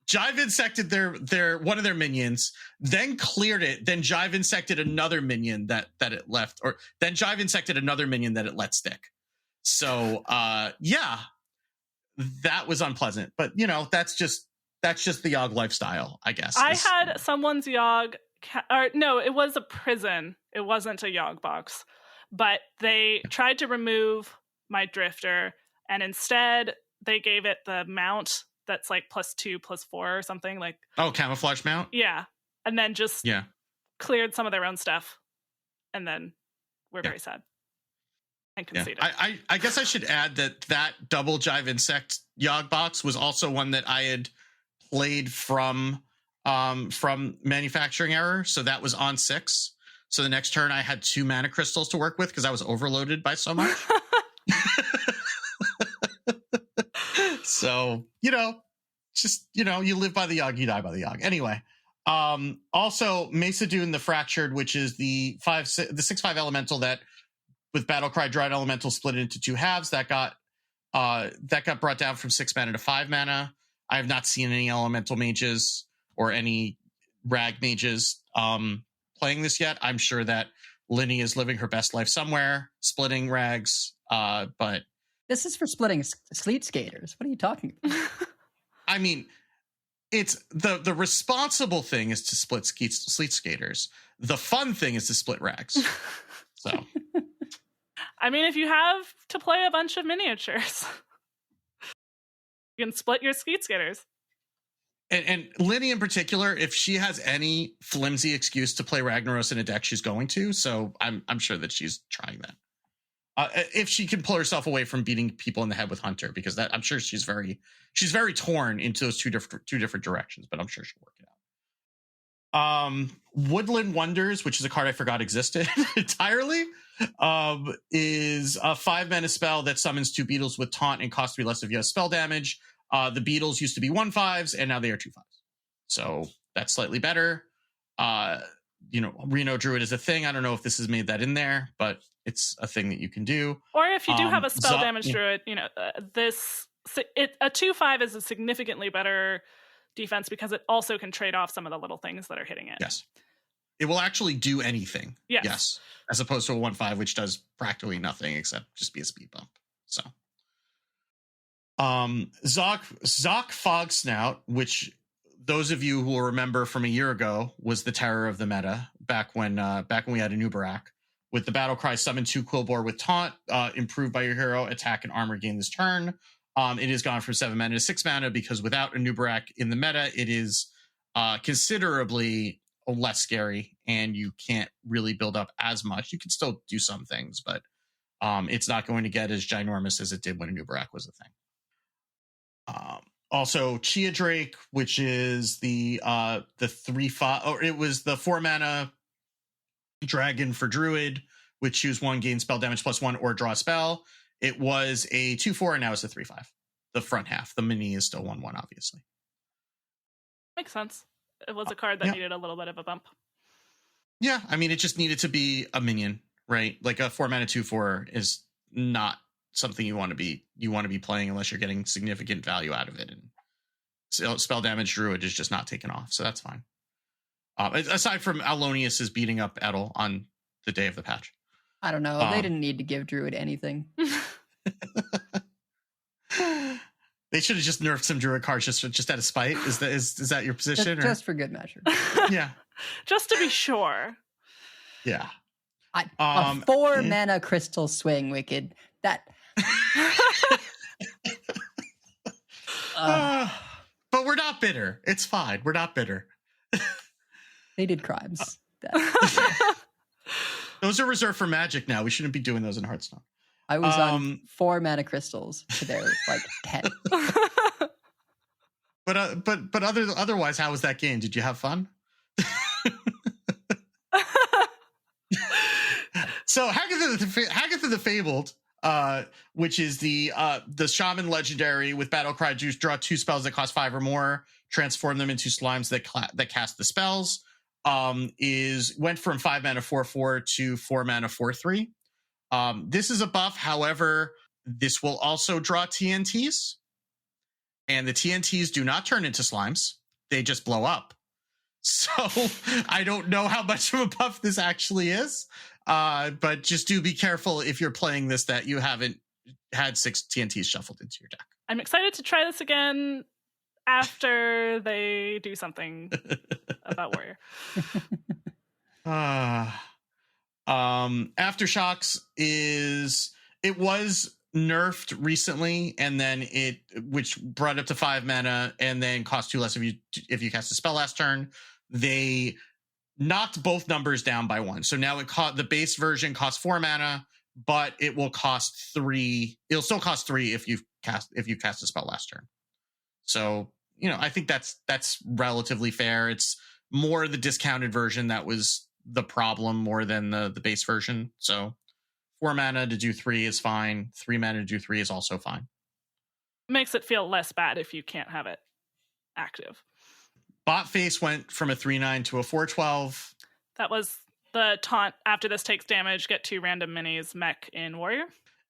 Jive Insected their one of their minions, then cleared it, then Jive Insected another minion that it left, or then Jive Insected another minion that it let stick. So yeah, that was unpleasant. But that's just the Yogg lifestyle, I guess. I had someone's Yogg, no, it was a prison. It wasn't a Yogg box, but they tried to remove my Drifter, and instead they gave it the mount that's like +2, +4 or something, like camouflage mount. Yeah, and then just cleared some of their own stuff, and then we're very sad and conceded. I guess I should add that double Jive Insect Yogg box was also one that I had played from manufacturing error, so that was on 6. So the next turn I had 2 mana crystals to work with because I was overloaded by so much. So, you live by the Yogg, you die by the Yogg. Anyway, also Mesa Dune the Fractured, which is the 6/5 elemental that with Battlecry Dried Elemental split it into 2 halves, that got brought down from 6 mana to 5 mana. I have not seen any elemental mages or any rag mages playing this yet. I'm sure that Linny is living her best life somewhere, splitting rags, but this is for splitting Sleet Skaters. What are you talking about? I mean, it's the responsible thing is to split Sleet Skaters. The fun thing is to split rags. So, I mean, if you have to play a bunch of miniatures, you can split your Sleet Skaters. And Linny in particular, if she has any flimsy excuse to play Ragnaros in a deck, she's going to. So I'm sure that she's trying that. If she can pull herself away from beating people in the head with Hunter, because that I'm sure she's very torn into those two different directions, but I'm sure she'll work it out. Woodland Wonders, which is a card I forgot existed entirely, is a 5 mana spell that summons 2 beetles with taunt and costs 3 less if you have spell damage. The beetles used to be 1/5s and now they are 2/5s, so that's slightly better. Reno Druid is a thing. I don't know if this has made that in there, but it's a thing that you can do. Or if you do have a spell damage druid, a 2/5 is a significantly better defense because it also can trade off some of the little things that are hitting it. Yes. It will actually do anything. Yes. As opposed to a 1/5, which does practically nothing except just be a speed bump. So, Zoc Fogsnout, which those of you who will remember from a year ago was the terror of the meta back when we had a Nubarak, with the battle cry summon 2 Quillbore with taunt, improved by your hero, attack and armor gain this turn. It has gone from 7 mana to 6 mana because without a Nubarak in the meta, it is considerably less scary and you can't really build up as much. You can still do some things, but it's not going to get as ginormous as it did when a Nubarak was a thing. Also, Chia Drake, which is the 3/5, or it was the 4 mana dragon for Druid, which choose 1, gain spell damage +1, or draw a spell. It was a 2/4, and now it's a 3/5. The front half. The mini is still 1/1, obviously. Makes sense. It was a card that needed a little bit of a bump. Yeah, I mean, it just needed to be a minion, right? Like a 4 mana 2/4 is not something you want to be playing unless you're getting significant value out of it. And spell damage Druid is just not taken off, so that's fine. Aside from Alonius is beating up Edel on the day of the patch. I don't know. They didn't need to give Druid anything. They should have just nerfed some Druid cards just out of spite. Is that your position? Just for good measure. Yeah. Just to be sure. Yeah. A 4 mana crystal swing, Wicked. That. But we're not bitter. It's fine. We're not bitter. They did crimes. Those are reserved for Magic now. We shouldn't be doing those in Hearthstone. I was on 4 mana crystals to their 10. But otherwise, how was that game? Did you have fun? So Hagatha the Fabled, which is the Shaman Legendary with Battle Cry, draw 2 spells that cost 5 or more, transform them into slimes that cast the spells. Went from 5 mana 4/4 to 4 mana 4/3. This is a buff. However, this will also draw TNTs, and the TNTs do not turn into slimes. They just blow up. So I don't know how much of a buff this actually is. But just do be careful if you're playing this that you haven't had 6 TNTs shuffled into your deck. I'm excited to try this again after they do something about Warrior. Aftershocks was nerfed recently, and then which brought it up to 5 mana and then cost 2 less if you cast a spell last turn. They knocked both numbers down by 1. So now the base version costs 4 mana, but it will cost 3. It'll still cost 3 if you cast a spell last turn. So, I think that's relatively fair. It's more the discounted version that was the problem more than the base version. So 4 mana to do 3 is fine. 3 mana to do 3 is also fine. Makes it feel less bad if you can't have it active. Botface went from a 3/9 to a 4/12. That was the taunt. After this takes damage, get 2 random minis mech in Warrior.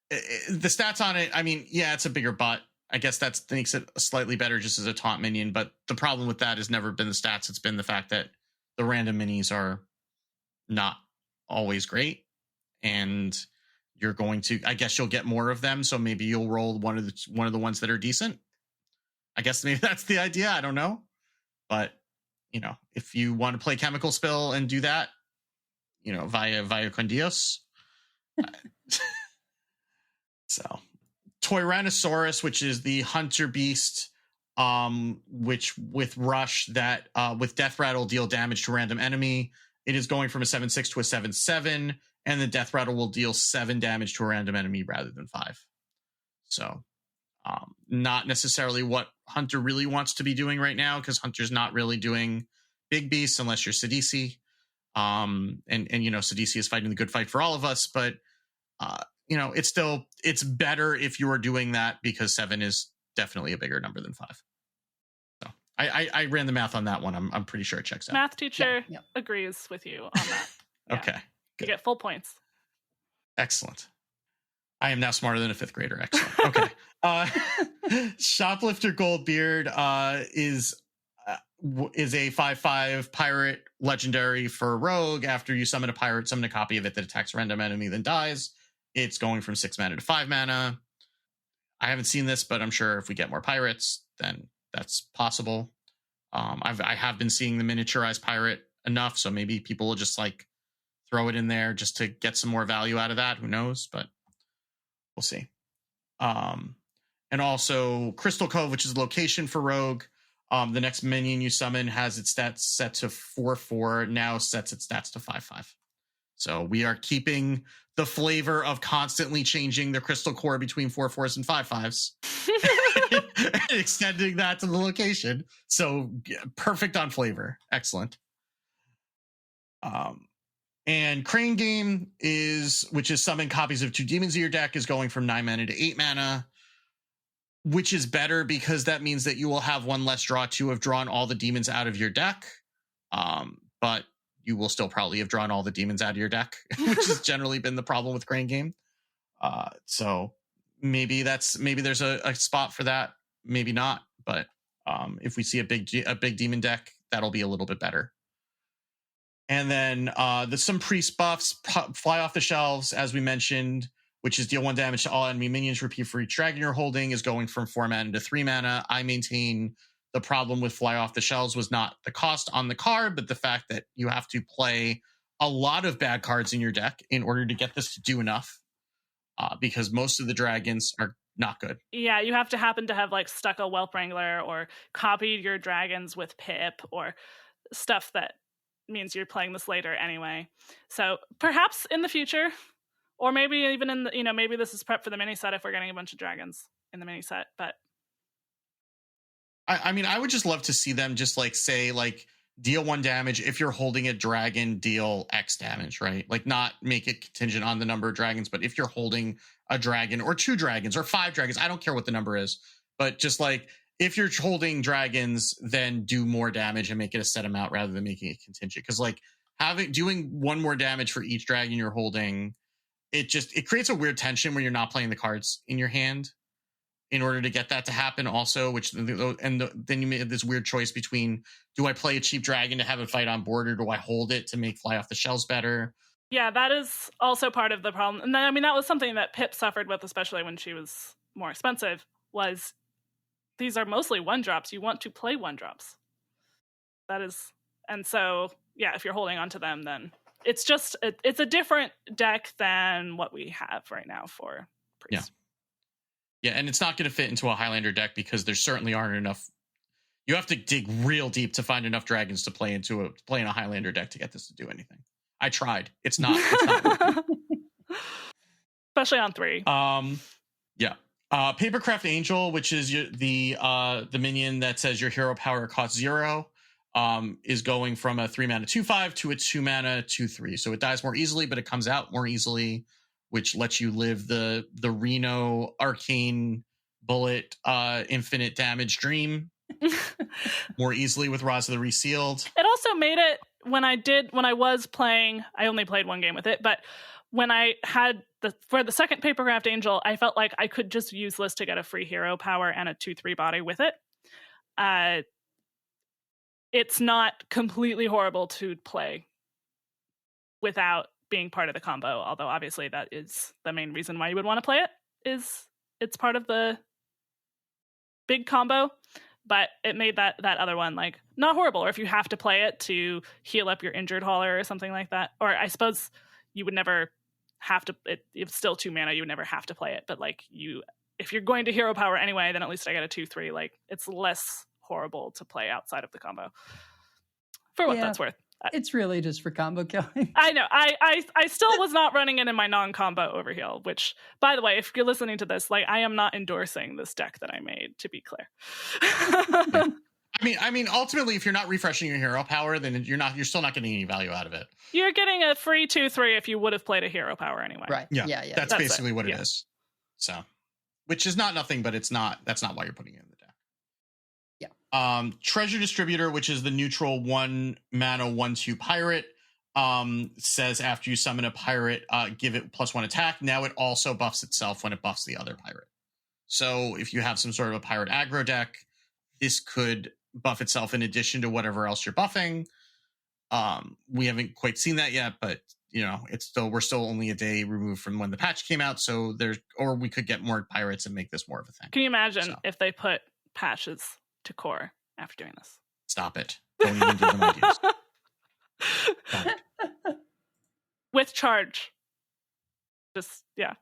The stats on it, I mean, yeah, it's a bigger bot. I guess that makes it slightly better just as a taunt minion. But the problem with that has never been the stats. It's been the fact that the random minis are not always great. And you're going to, I guess you'll get more of them. So maybe you'll roll one of the ones that are decent. I guess maybe that's the idea. I don't know. But, if you want to play Chemical Spill and do that, via con Dios. So, Tyrannosaurus, which is the hunter beast, which with rush that with death rattle deal damage to random enemy. It is going from a 7/6 to a 7/7, and the death rattle will deal 7 damage to a random enemy rather than 5. So, not necessarily what Hunter really wants to be doing right now, because Hunter's not really doing big beasts unless you're Sidisi. And Sidisi is fighting the good fight for all of us, but it's better if you are doing that, because 7 is definitely a bigger number than 5. So I ran the math on that one. I'm pretty sure it checks out. Math teacher Yeah. agrees with you on that. Yeah. Okay. You Good. get full points. Excellent. I am now smarter than a 5th grader. Excellent. Okay. Shoplifter Goldbeard is a 5/5 pirate legendary for rogue. After you summon a pirate, summon a copy of it that attacks a random enemy, then dies. It's going from 6 mana to 5 mana. I haven't seen this, but I'm sure if we get more pirates, then that's possible. I have been seeing the miniaturized pirate enough, so maybe people will just like throw it in there just to get some more value out of that. Who knows? But we'll see. And also Crystal Cove, which is a location for rogue. The next minion you summon has its stats set to 4/4, now sets its stats to 5/5. So we are keeping the flavor of constantly changing the crystal core between 4/4s and 5/5s and extending that to the location. So perfect on flavor. Excellent. And Crane Game which is summon copies of 2 demons in your deck, is going from 9 mana to 8 mana, which is better because that means that you will have 1 less draw to have drawn all the demons out of your deck. But you will still probably have drawn all the demons out of your deck, which has generally been the problem with Crane Game. So maybe there's a spot for that, maybe not. But if we see a big demon deck, that'll be a little bit better. And then there's some priest buffs, fly off the shelves, as we mentioned, which is deal 1 damage to all enemy minions, repeat for each dragon you're holding, is going from 4 mana to 3 mana. I maintain the problem with fly off the shelves was not the cost on the card, but the fact that you have to play a lot of bad cards in your deck in order to get this to do enough, because most of the dragons are not good. Yeah, you have to happen to have like stuck a Whelp Wrangler or copied your dragons with Pip or stuff that means you're playing this later anyway. So perhaps in the future, or maybe even in the, maybe this is prep for the mini set if we're getting a bunch of dragons in the mini set. But I mean, I would just love to see them just like say like deal 1 damage. If you're holding a dragon, deal X damage, right? Like not make it contingent on the number of dragons, but if you're holding a dragon or 2 dragons or 5 dragons, I don't care what the number is, but just like if you're holding dragons, then do more damage and make it a set amount rather than making it contingent. Because like doing 1 more damage for each dragon you're holding, it creates a weird tension when you're not playing the cards in your hand in order to get that to happen also, then you made this weird choice between, do I play a cheap dragon to have it fight on board, or do I hold it to make fly off the shelves better? Yeah, that is also part of the problem. And then, I mean, that was something that Pip suffered with, especially when she was more expensive, was these are mostly 1-drops. You want to play 1-drops. That is, and so, yeah, if you're holding onto them, then it's just, it's a different deck than what we have right now for Priest. Yeah. Yeah, and it's not going to fit into a Highlander deck because there certainly aren't enough. You have to dig real deep to find enough dragons to play in a Highlander deck to get this to do anything. I tried. It's not especially on 3. Yeah. Papercraft Angel, which is the minion that says your hero power costs 0, is going from a 3 mana 2/5 to a 2 mana 2/3. So it dies more easily, but it comes out more easily, which lets you live the Reno Arcane Bullet infinite damage dream more easily with Rise of the Resealed. It also made it when I was playing, I only played 1 game with it, but when I had for the second Papercraft Angel, I felt like I could just use this to get a free hero power and a 2/3 body with it. It's not completely horrible to play without being part of the combo, although obviously that is the main reason why you would want to play it, is it's part of the big combo. But it made that other one like not horrible. Or if you have to play it to heal up your injured hauler or something like that, or I suppose you would never have to, it's still 2 mana, you would never have to play it, but like if you're going to hero power anyway, then at least I get a 2/3. Like it's less horrible to play outside of the combo for what that's worth. It's really just for combo killing. I know. I still was not running it in my non-combo overheal, which, by the way, if you're listening to this, like I am not endorsing this deck that I made, to be clear. I mean, ultimately, if you're not refreshing your hero power, then you're still not getting any value out of it. You're getting a free 2/3 if you would have played a hero power anyway. Right. Yeah. That's basically what it is. So, which is not nothing, but that's not why you're putting it in the deck. Yeah. Treasure Distributor, which is the neutral 1 mana 1/2 pirate, says after you summon a pirate, give it +1 attack. Now it also buffs itself when it buffs the other pirate. So if you have some sort of a pirate aggro deck, this could buff itself in addition to whatever else you're buffing. We haven't quite seen that yet, but we're still only a day removed from when the patch came out. So or we could get more pirates and make this more of a thing. Can you imagine if they put patches to core after doing this? Stop it. Don't even give them ideas. With charge. Just, yeah.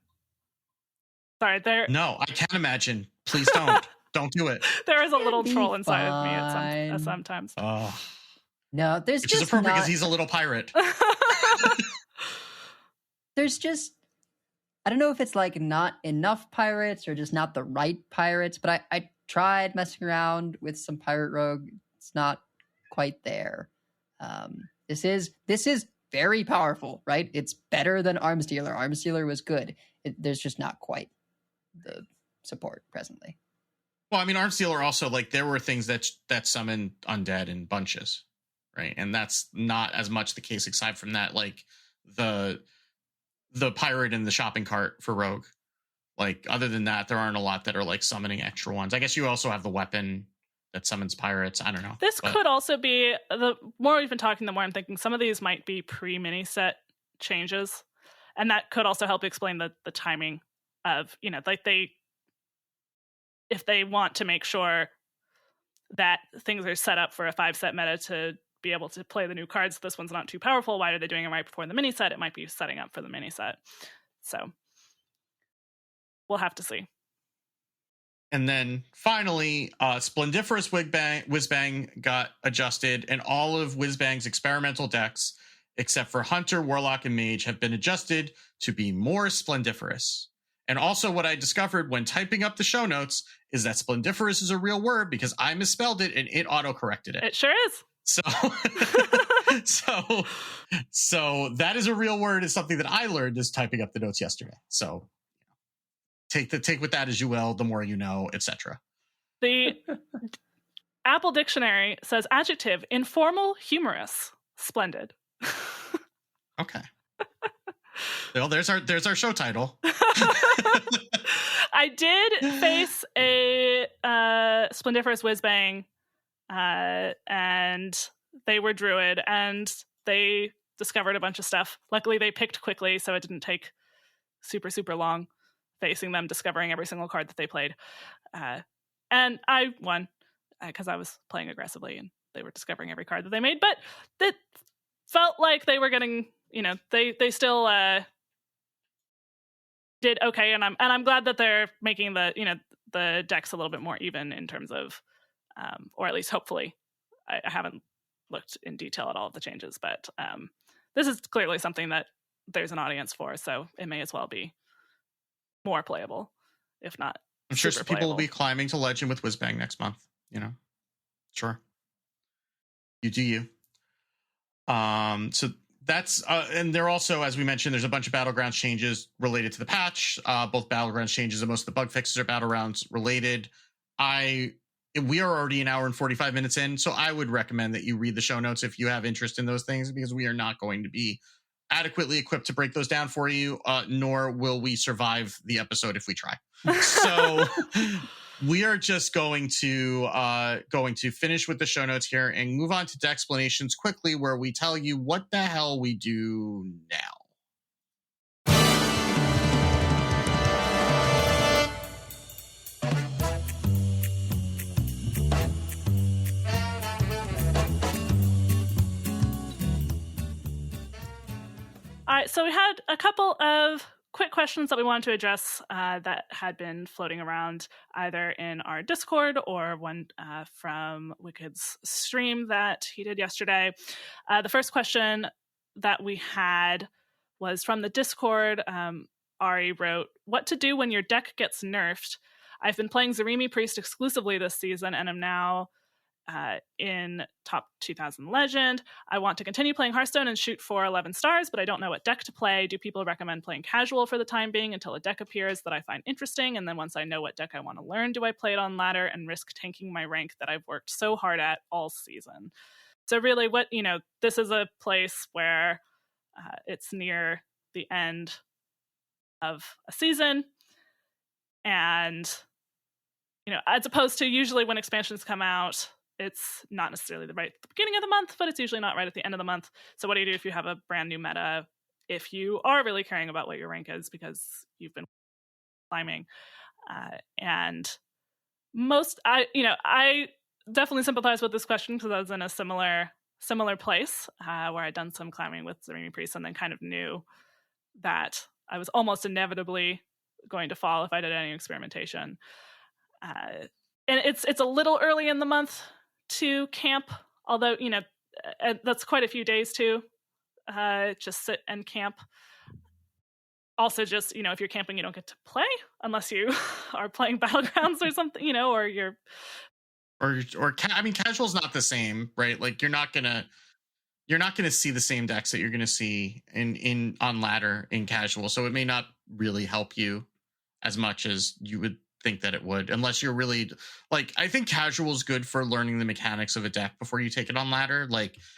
Sorry, No, I can't imagine. Please don't. Don't do it. There is a little troll inside of me at sometimes. Oh. No, there's Which just is appropriate not... because he's a little pirate. There's just... I don't know if it's like not enough pirates or just not the right pirates, but I tried messing around with some pirate rogue. It's not quite there. This is very powerful, right? It's better than Arms Dealer. Arms Dealer was good. There's just not quite the support presently. Well, I mean, Arms Dealer also, like, there were things that summoned undead in bunches, right? And that's not as much the case aside from that, like the pirate in the shopping cart for rogue. Like, other than that, there aren't a lot that are like summoning extra ones. I guess you also have the weapon that summons pirates. I don't know. This could also be, the more we've been talking, the more I'm thinking some of these might be pre-mini set changes. And that could also help explain the timing of, like if they want to make sure that things are set up for a 5-set meta to be able to play the new cards, this one's not too powerful. Why are they doing it right before the mini set? It might be setting up for the mini set. So we'll have to see. And then finally, Splendiferous Whizbang got adjusted, and all of Whizbang's experimental decks, except for Hunter, Warlock, and Mage, have been adjusted to be more splendiferous. And also what I discovered when typing up the show notes is that splendiferous is a real word because I misspelled it and it auto-corrected it. It sure is. So that is a real word. Is something that I learned just typing up the notes yesterday. So take with that as you will, the more you know, etc. The Apple Dictionary says adjective, informal, humorous, splendid. Okay. Well, there's our show title. I did face a Splendiferous Whizbang, and they were Druid, and they discovered a bunch of stuff. Luckily, they picked quickly, so it didn't take super, super long facing them, discovering every single card that they played. And I won because I was playing aggressively, and they were discovering every card that they made. But it felt like they were getting, they still did okay, and I'm glad that they're making the decks a little bit more even in terms of, or at least hopefully. I haven't looked in detail at all of the changes, but this is clearly something that there's an audience for, so it may as well be more playable, if not. I'm sure some people will be climbing to Legend with Whizbang next month. Sure. You do you. So that's and there also, as we mentioned, there's a bunch of Battlegrounds changes related to the patch. Both Battlegrounds changes and most of the bug fixes are Battlegrounds related. We are already an hour and 45 minutes in, so I would recommend that you read the show notes if you have interest in those things, because we are not going to be adequately equipped to break those down for you, nor will we survive the episode if we try. So we are just going to finish with the show notes here and move on to Decksplanations quickly, where we tell you what the hell we do now. All right, so we had a couple of quick questions that we wanted to address that had been floating around either in our Discord or one from Wicked's stream that he did yesterday. The first question that we had was from the Discord. Ari wrote, "What to do when your deck gets nerfed? I've been playing Zarimi Priest exclusively this season and am now in top 2000 Legend. I want to continue playing Hearthstone and shoot for 11 stars, but I don't know what deck to play. Do people recommend playing casual for the time being until a deck appears that I find interesting? And then once I know what deck I want to learn, do I play it on ladder and risk tanking my rank that I've worked so hard at all season? So really this is a place where it's near the end of a season. And, as opposed to usually when expansions come out, it's not necessarily right at the beginning of the month, but it's usually not right at the end of the month. So what do you do if you have a brand new meta, if you are really caring about what your rank is because you've been climbing? And I definitely sympathize with this question because I was in a similar place where I'd done some climbing with Zarimi Priest and then kind of knew that I was almost inevitably going to fall if I did any experimentation. And it's a little early in the month to camp, although that's quite a few days to just sit and camp. Also, just if you're camping, you don't get to play unless you are playing Battlegrounds or something, or you're casual's not the same, right? Like you're not gonna see the same decks that you're gonna see in on ladder in casual, so it may not really help you as much as you would think that it would, unless you're really I think casual is good for learning the mechanics of a deck before you take it on ladder,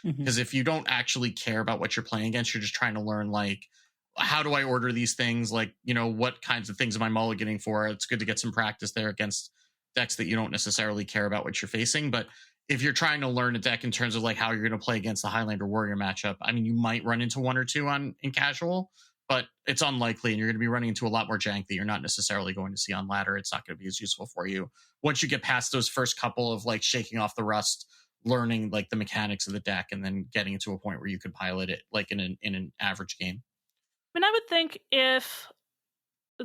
because if you don't actually care about what you're playing against, you're just trying to learn how do I order these things, what kinds of things am I mulliganing for. It's good to get some practice there against decks that you don't necessarily care about what you're facing. But if you're trying to learn a deck in terms of how you're going to play against the Highlander Warrior matchup, I mean, you might run into one or two in casual, but it's unlikely, and you're going to be running into a lot more jank that you're not necessarily going to see on ladder. It's not going to be as useful for you once you get past those first couple of shaking off the rust, learning the mechanics of the deck, and then getting to a point where you could pilot it in an average game. I mean, I would think if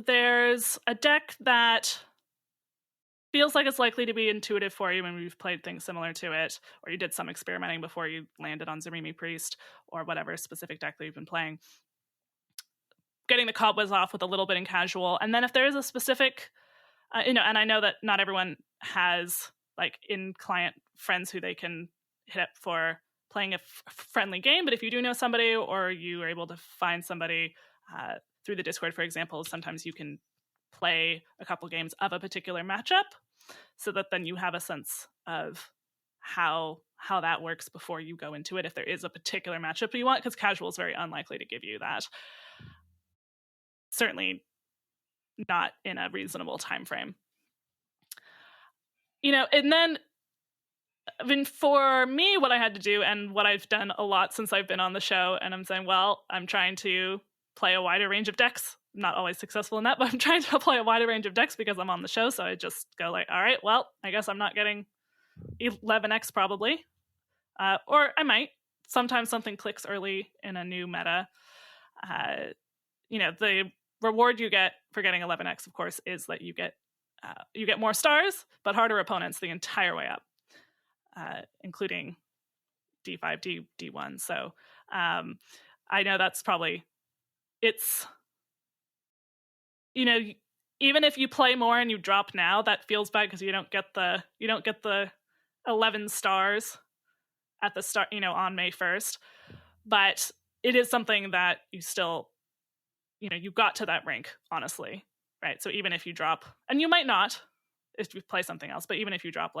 there's a deck that feels like it's likely to be intuitive for you when you've played things similar to it, or you did some experimenting before you landed on Zarimi Priest or whatever specific deck that you've been playing, getting the cobwebs off with a little bit in casual. And then if there is a specific, and I know that not everyone has in client friends who they can hit up for playing a friendly game, but if you do know somebody or you are able to find somebody through the Discord, for example, sometimes you can play a couple games of a particular matchup so that then you have a sense of how that works before you go into it if there is a particular matchup you want, because casual is very unlikely to give you that. Certainly not in a reasonable time frame. And then for me, what I had to do, and what I've done a lot since I've been on the show, and I'm saying, well, I'm trying to play a wider range of decks. I'm not always successful in that, but I'm trying to play a wider range of decks because I'm on the show. So I just go all right, well, I guess I'm not getting 11x probably. Or I might. Sometimes something clicks early in a new meta. The reward you get for getting 11x, of course, is that you get more stars, but harder opponents the entire way up, including D5, D1. So I know that's probably, it's, even if you play more and you drop now, that feels bad because you don't get the 11 stars at the start, on May 1st. But it is something that you still, you got to that rank, honestly, right? So even if you drop, and you might not if you play something else, but even if you drop,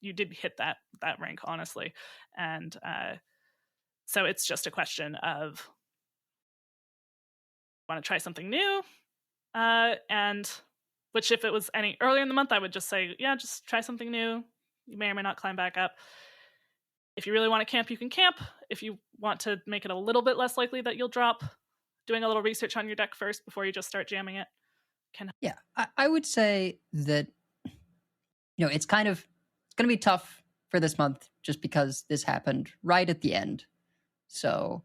you did hit that rank, honestly. And so it's just a question of, want to try something new? And which, if it was any earlier in the month, I would just say, yeah, just try something new. You may or may not climb back up. If you really want to camp, you can camp. If you want to make it a little bit less likely that you'll drop, doing a little research on your deck first before you just start jamming it can. Yeah, I would say that, it's going to be tough for this month just because this happened right at the end. So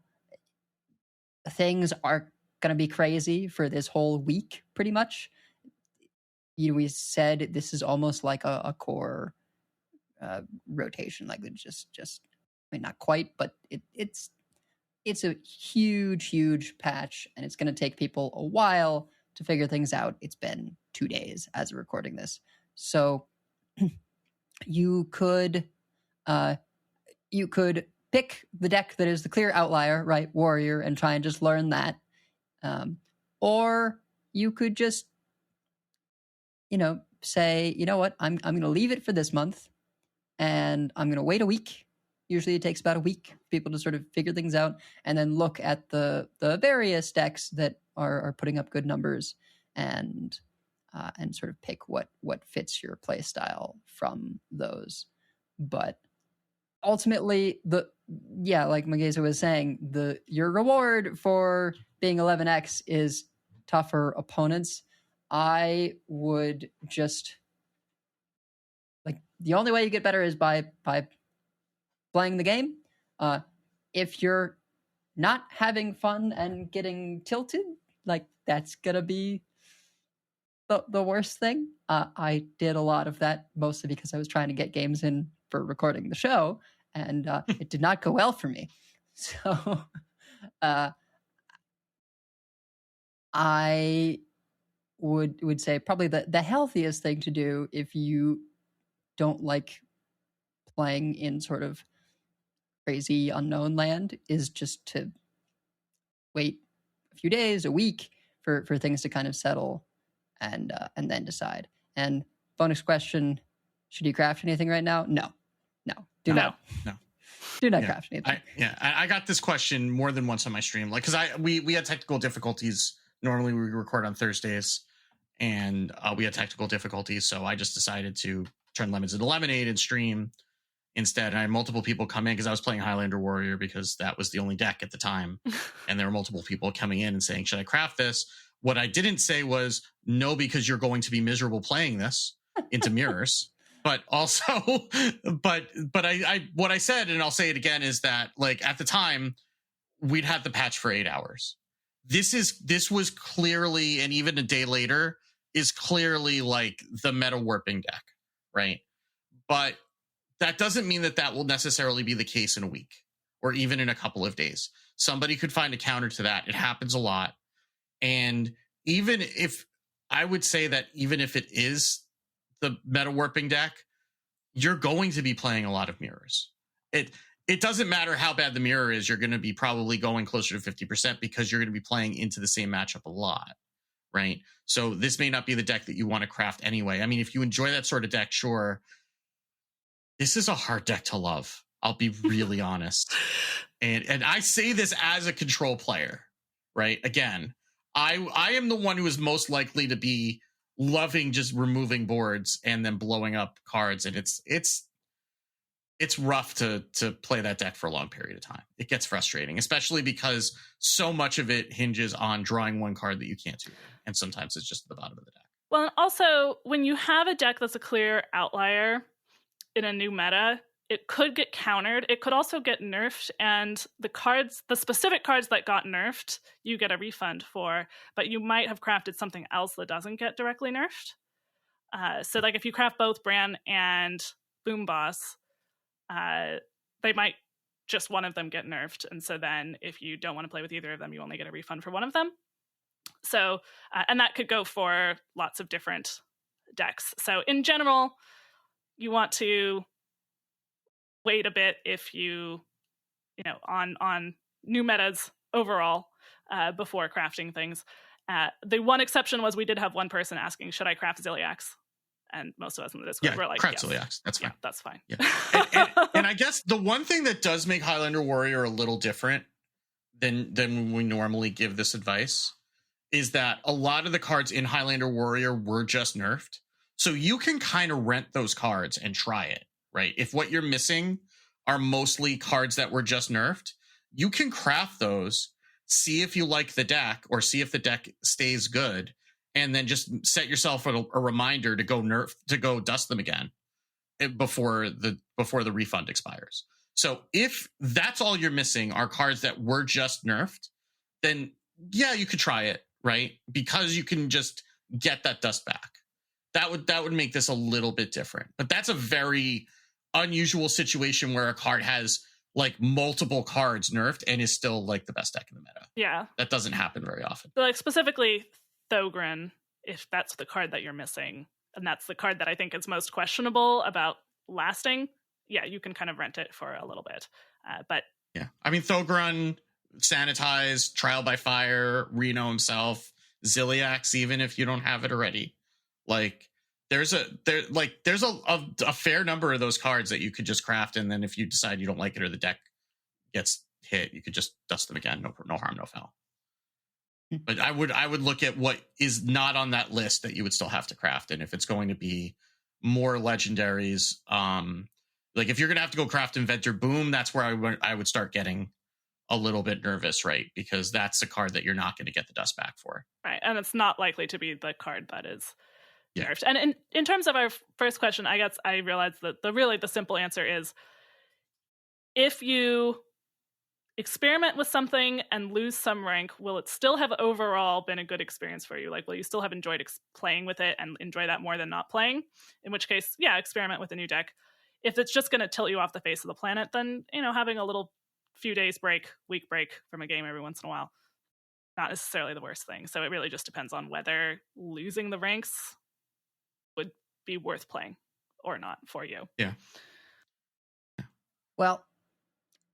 things are going to be crazy for this whole week, pretty much. We said this is almost like a core rotation, just I mean, not quite, but it's a huge patch, and it's going to take people a while to figure things out. It's been 2 days as of recording this, so you could You could pick the deck that is the clear outlier, right? Warrior, and try and just learn that. Or you could just, say, you know what, I'm going to leave it for this month, and I'm going to wait a week. Usually it takes about a week for people to sort of figure things out, and then look at the various decks that are putting up good numbers, and sort of pick what fits your play style from those. But ultimately, like Mageza was saying, your reward for being 11x is tougher opponents. I would just, like, the only way you get better is by playing the game. If you're not having fun and getting tilted, like, that's gonna be the worst thing. I did a lot of that, mostly because I was trying to get games in for recording the show, and it did not go well for me. So I would say probably the healthiest thing to do if you don't like playing in sort of crazy unknown land is just to wait a few days, a week for things to kind of settle, and then decide. And bonus question, should you craft anything right now? No. Do not craft anything. I got this question more than once on my stream, like, because we had technical difficulties. Normally we record on Thursdays, and we had technical difficulties, so I just decided to turn lemons into lemonade and stream instead. And I had multiple people come in because I was playing Highlander Warrior because that was the only deck at the time, and there were multiple people coming in and saying, should I craft this? What I didn't say was no, because you're going to be miserable playing this into mirrors. But also, but I what I said, and I'll say it again, is that, like, at the time we'd had the patch for 8 hours. This was clearly, and even a day later, is clearly like the meta warping deck, right? But that doesn't mean that will necessarily be the case in a week or even in a couple of days. Somebody could find a counter to that. It happens a lot. And even if I would say that even if it is the meta warping deck, you're going to be playing a lot of mirrors. It doesn't matter how bad the mirror is, you're going to be probably going closer to 50% because you're going to be playing into the same matchup a lot, right? So this may not be the deck that you want to craft anyway. I mean, if you enjoy that sort of deck, sure. This is a hard deck to love. I'll be really honest. And I say this as a control player, right? Again, I am the one who is most likely to be loving just removing boards and then blowing up cards, and it's rough to play that deck for a long period of time. It gets frustrating, especially because so much of it hinges on drawing one card that you can't do, and sometimes it's just at the bottom of the deck. Well, and also, when you have a deck that's a clear outlier in a new meta, it could get countered. It could also get nerfed, and the specific cards that got nerfed, you get a refund for, but you might have crafted something else that doesn't get directly nerfed. So, like, if you craft both Bran and Boom Boss, they might just one of them get nerfed, and so then if you don't want to play with either of them, you only get a refund for one of them. So, and that could go for lots of different decks. So in general, you want to wait a bit if you on new metas overall before crafting things. The one exception was we did have one person asking, should I craft Ziliax? And most of us in the Discord were like, craft Ziliax. That's fine. Yeah, that's fine. Yeah. And I guess the one thing that does make Highlander Warrior a little different than when we normally give this advice is that a lot of the cards in Highlander Warrior were just nerfed. So you can kind of rent those cards and try it, right? If what you're missing are mostly cards that were just nerfed, you can craft those, see if you like the deck or see if the deck stays good, and then just set yourself a reminder to go dust them again before the refund expires. So if that's all you're missing are cards that were just nerfed, then yeah, you could try it, right? Because you can just get that dust back. That would make this a little bit different. But that's a very unusual situation where a card has like multiple cards nerfed and is still like the best deck in the meta. Yeah. That doesn't happen very often. So, like, specifically Thogren, if that's the card that you're missing, and that's the card that I think is most questionable about lasting yeah, you can kind of rent it for a little bit. But yeah, I mean, Thogran, Sanitize, Trial by Fire, Reno himself, Ziliax, even if you don't have it already. Like, there's a fair number of those cards that you could just craft, and then if you decide you don't like it or the deck gets hit, you could just dust them again. No harm, no foul. But I would look at what is not on that list that you would still have to craft, and if it's going to be more legendaries, like if you're gonna have to go craft Inventor Boom, that's where I would start getting a little bit nervous, right? Because that's a card that you're not going to get the dust back for, right, and it's not likely to be the card that is yeah. nerfed. And in terms of our first question, I guess I realized that the simple answer is, if you experiment with something and lose some rank, will it still have overall been a good experience for you? Like, will you still have enjoyed playing with it and enjoy that more than not playing? In which case, yeah, experiment with a new deck. If it's just going to tilt you off the face of the planet, then, having a little few days week break from a game every once in a while, not necessarily the worst thing. So it really just depends on whether losing the ranks would be worth playing or not for you. Yeah. Well,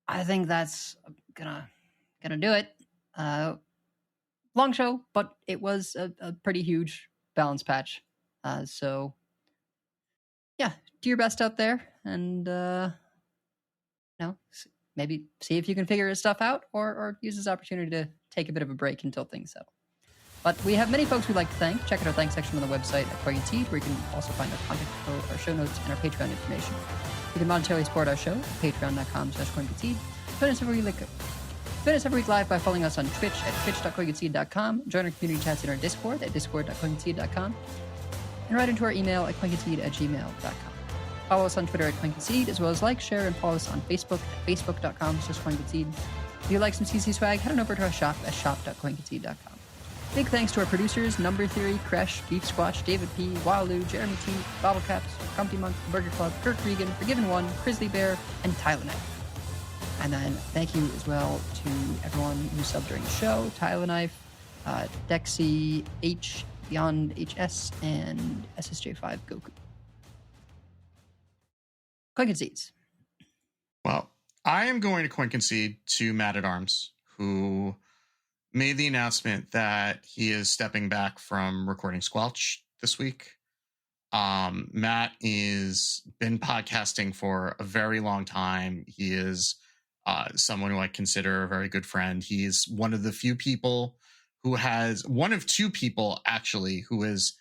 I think that's gonna do it. Long show, but it was a pretty huge balance patch. So yeah, do your best out there, and maybe see if you can figure stuff out, or use this opportunity to take a bit of a break until things settle. But we have many folks we'd like to thank. Check out our thanks section on the website at Concede, where you can also find our contact info, our show notes, and our Patreon information. You can monetarily support our show at patreon.com/Concede. Join us every week live by following us on Twitch at twitch.concede.com. Join our community chats in our Discord at discord.concede.com. And write into our email at concede@gmail.com. Follow us on Twitter at Concede, as well as like, share, and follow us on Facebook at facebook.com/Concede. If you like some CC swag, head on over to our shop at shop.concede.com. Big thanks to our producers, Number Theory, Kresh, Beef Squash, David P., Walu, Jeremy T., Bottle Caps, Comfy Monk, Burger Club, Kirk Regan, Forgiven One, Grizzly Bear, and Tyler Knife. And then thank you as well to everyone who subbed during the show: Tyler Knife, Dexy, H, Beyond HS, and SSJ5 Goku. Coin Concedes. Well, I am going to coin concede to Matt at Arms, who made the announcement that he is stepping back from recording Squelch this week. Matt is been podcasting for a very long time. He is someone who I consider a very good friend. He is one of the few people one of two people actually, who has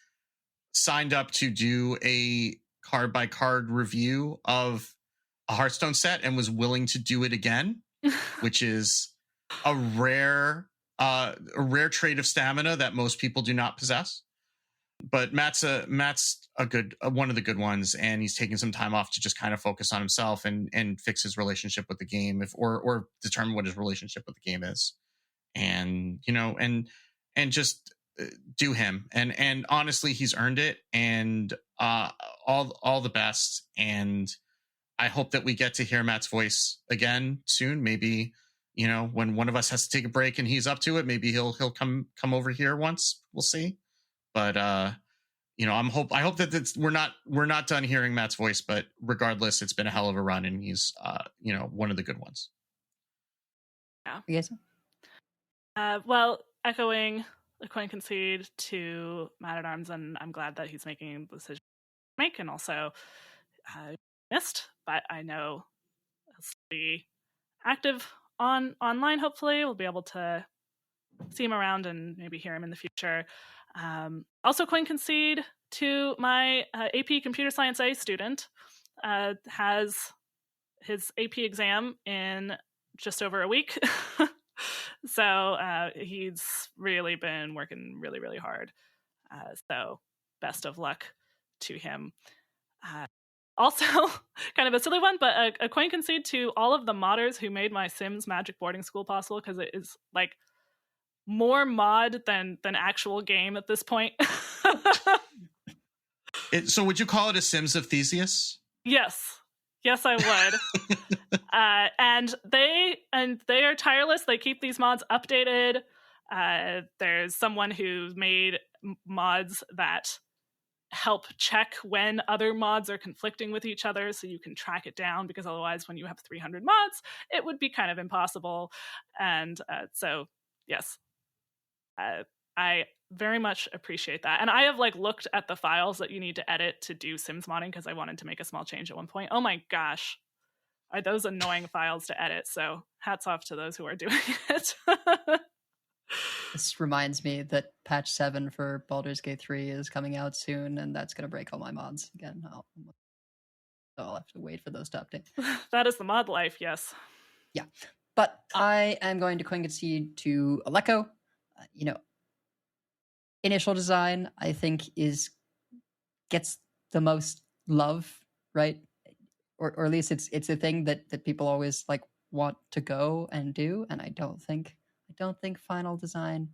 signed up to do a card by card review of a Hearthstone set and was willing to do it again, which is a rare trait of stamina that most people do not possess. But Matt's a good one of the good ones, and he's taking some time off to just kind of focus on himself and fix his relationship with the game, or determine what his relationship with the game is, and and just do him. And honestly, he's earned it, and all the best. And I hope that we get to hear Matt's voice again soon. Maybe, when one of us has to take a break and he's up to it, maybe he'll come over here once. We'll see. But I hope that we're not done hearing Matt's voice. But regardless, it's been a hell of a run, and he's one of the good ones. Yeah. Yes. Well, echoing the coin concede to Matt at Arms, and I'm glad that he's making the decision to make, and also missed, but I know he'll be active online. Hopefully, we'll be able to see him around and maybe hear him in the future. Also, coin concede to my AP Computer Science A student. Has his AP exam in just over a week. So he's really been working really, really hard. So best of luck to him. Also, kind of a silly one, but a coin concede to all of the modders who made my Sims Magic Boarding School possible, because it is like more mod than actual game at this point. So would you call it a Sims of Theseus? Yes, I would. And they are tireless. They keep these mods updated. There's someone who made mods that help check when other mods are conflicting with each other so you can track it down, because otherwise when you have 300 mods it would be kind of impossible. And so yes, I very much appreciate that. And I have like looked at the files that you need to edit to do Sims modding because I wanted to make a small change at one point. Oh my gosh, are those annoying files to edit. So hats off to those who are doing it. This reminds me that patch 7 for Baldur's Gate 3 is coming out soon, and that's going to break all my mods again. I'll have to wait for those to update. That is the mod life, yes. Yeah, but I am going to concede to Aleko. Initial design, I think, gets the most love, right? Or at least it's a thing that people always like want to go and do, and I don't think final design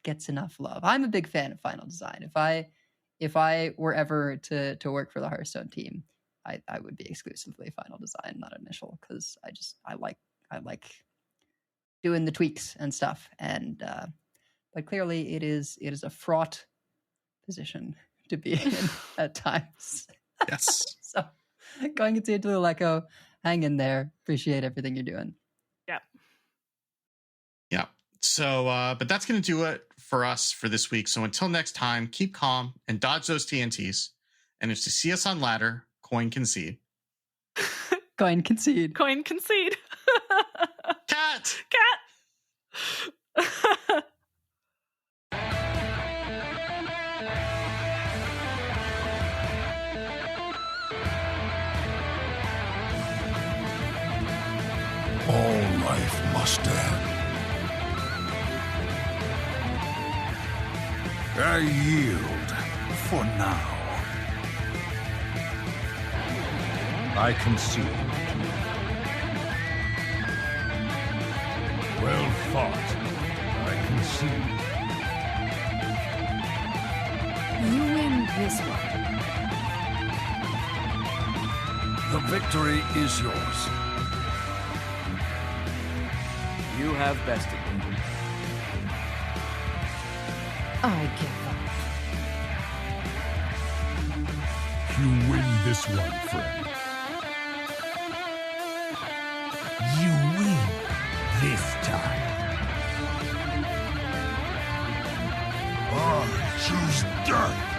gets enough love. I'm a big fan of final design. If I were ever to work for the Hearthstone team, I would be exclusively final design, not initial, because I like doing the tweaks and stuff. And but clearly it is a fraught position to be in at times. Yes. So going into the Aleko, hang in there. Appreciate everything you're doing. Yeah. So, but that's going to do it for us for this week. So until next time, keep calm and dodge those TNTs. And if you see us on ladder, coin concede. Coin concede. Coin concede. Cat. All life must end. I yield for now. I concede. Well fought. I concede. You win this one. The victory is yours. You have bested me. I give up. You win this one, friend. You win this time. I choose death.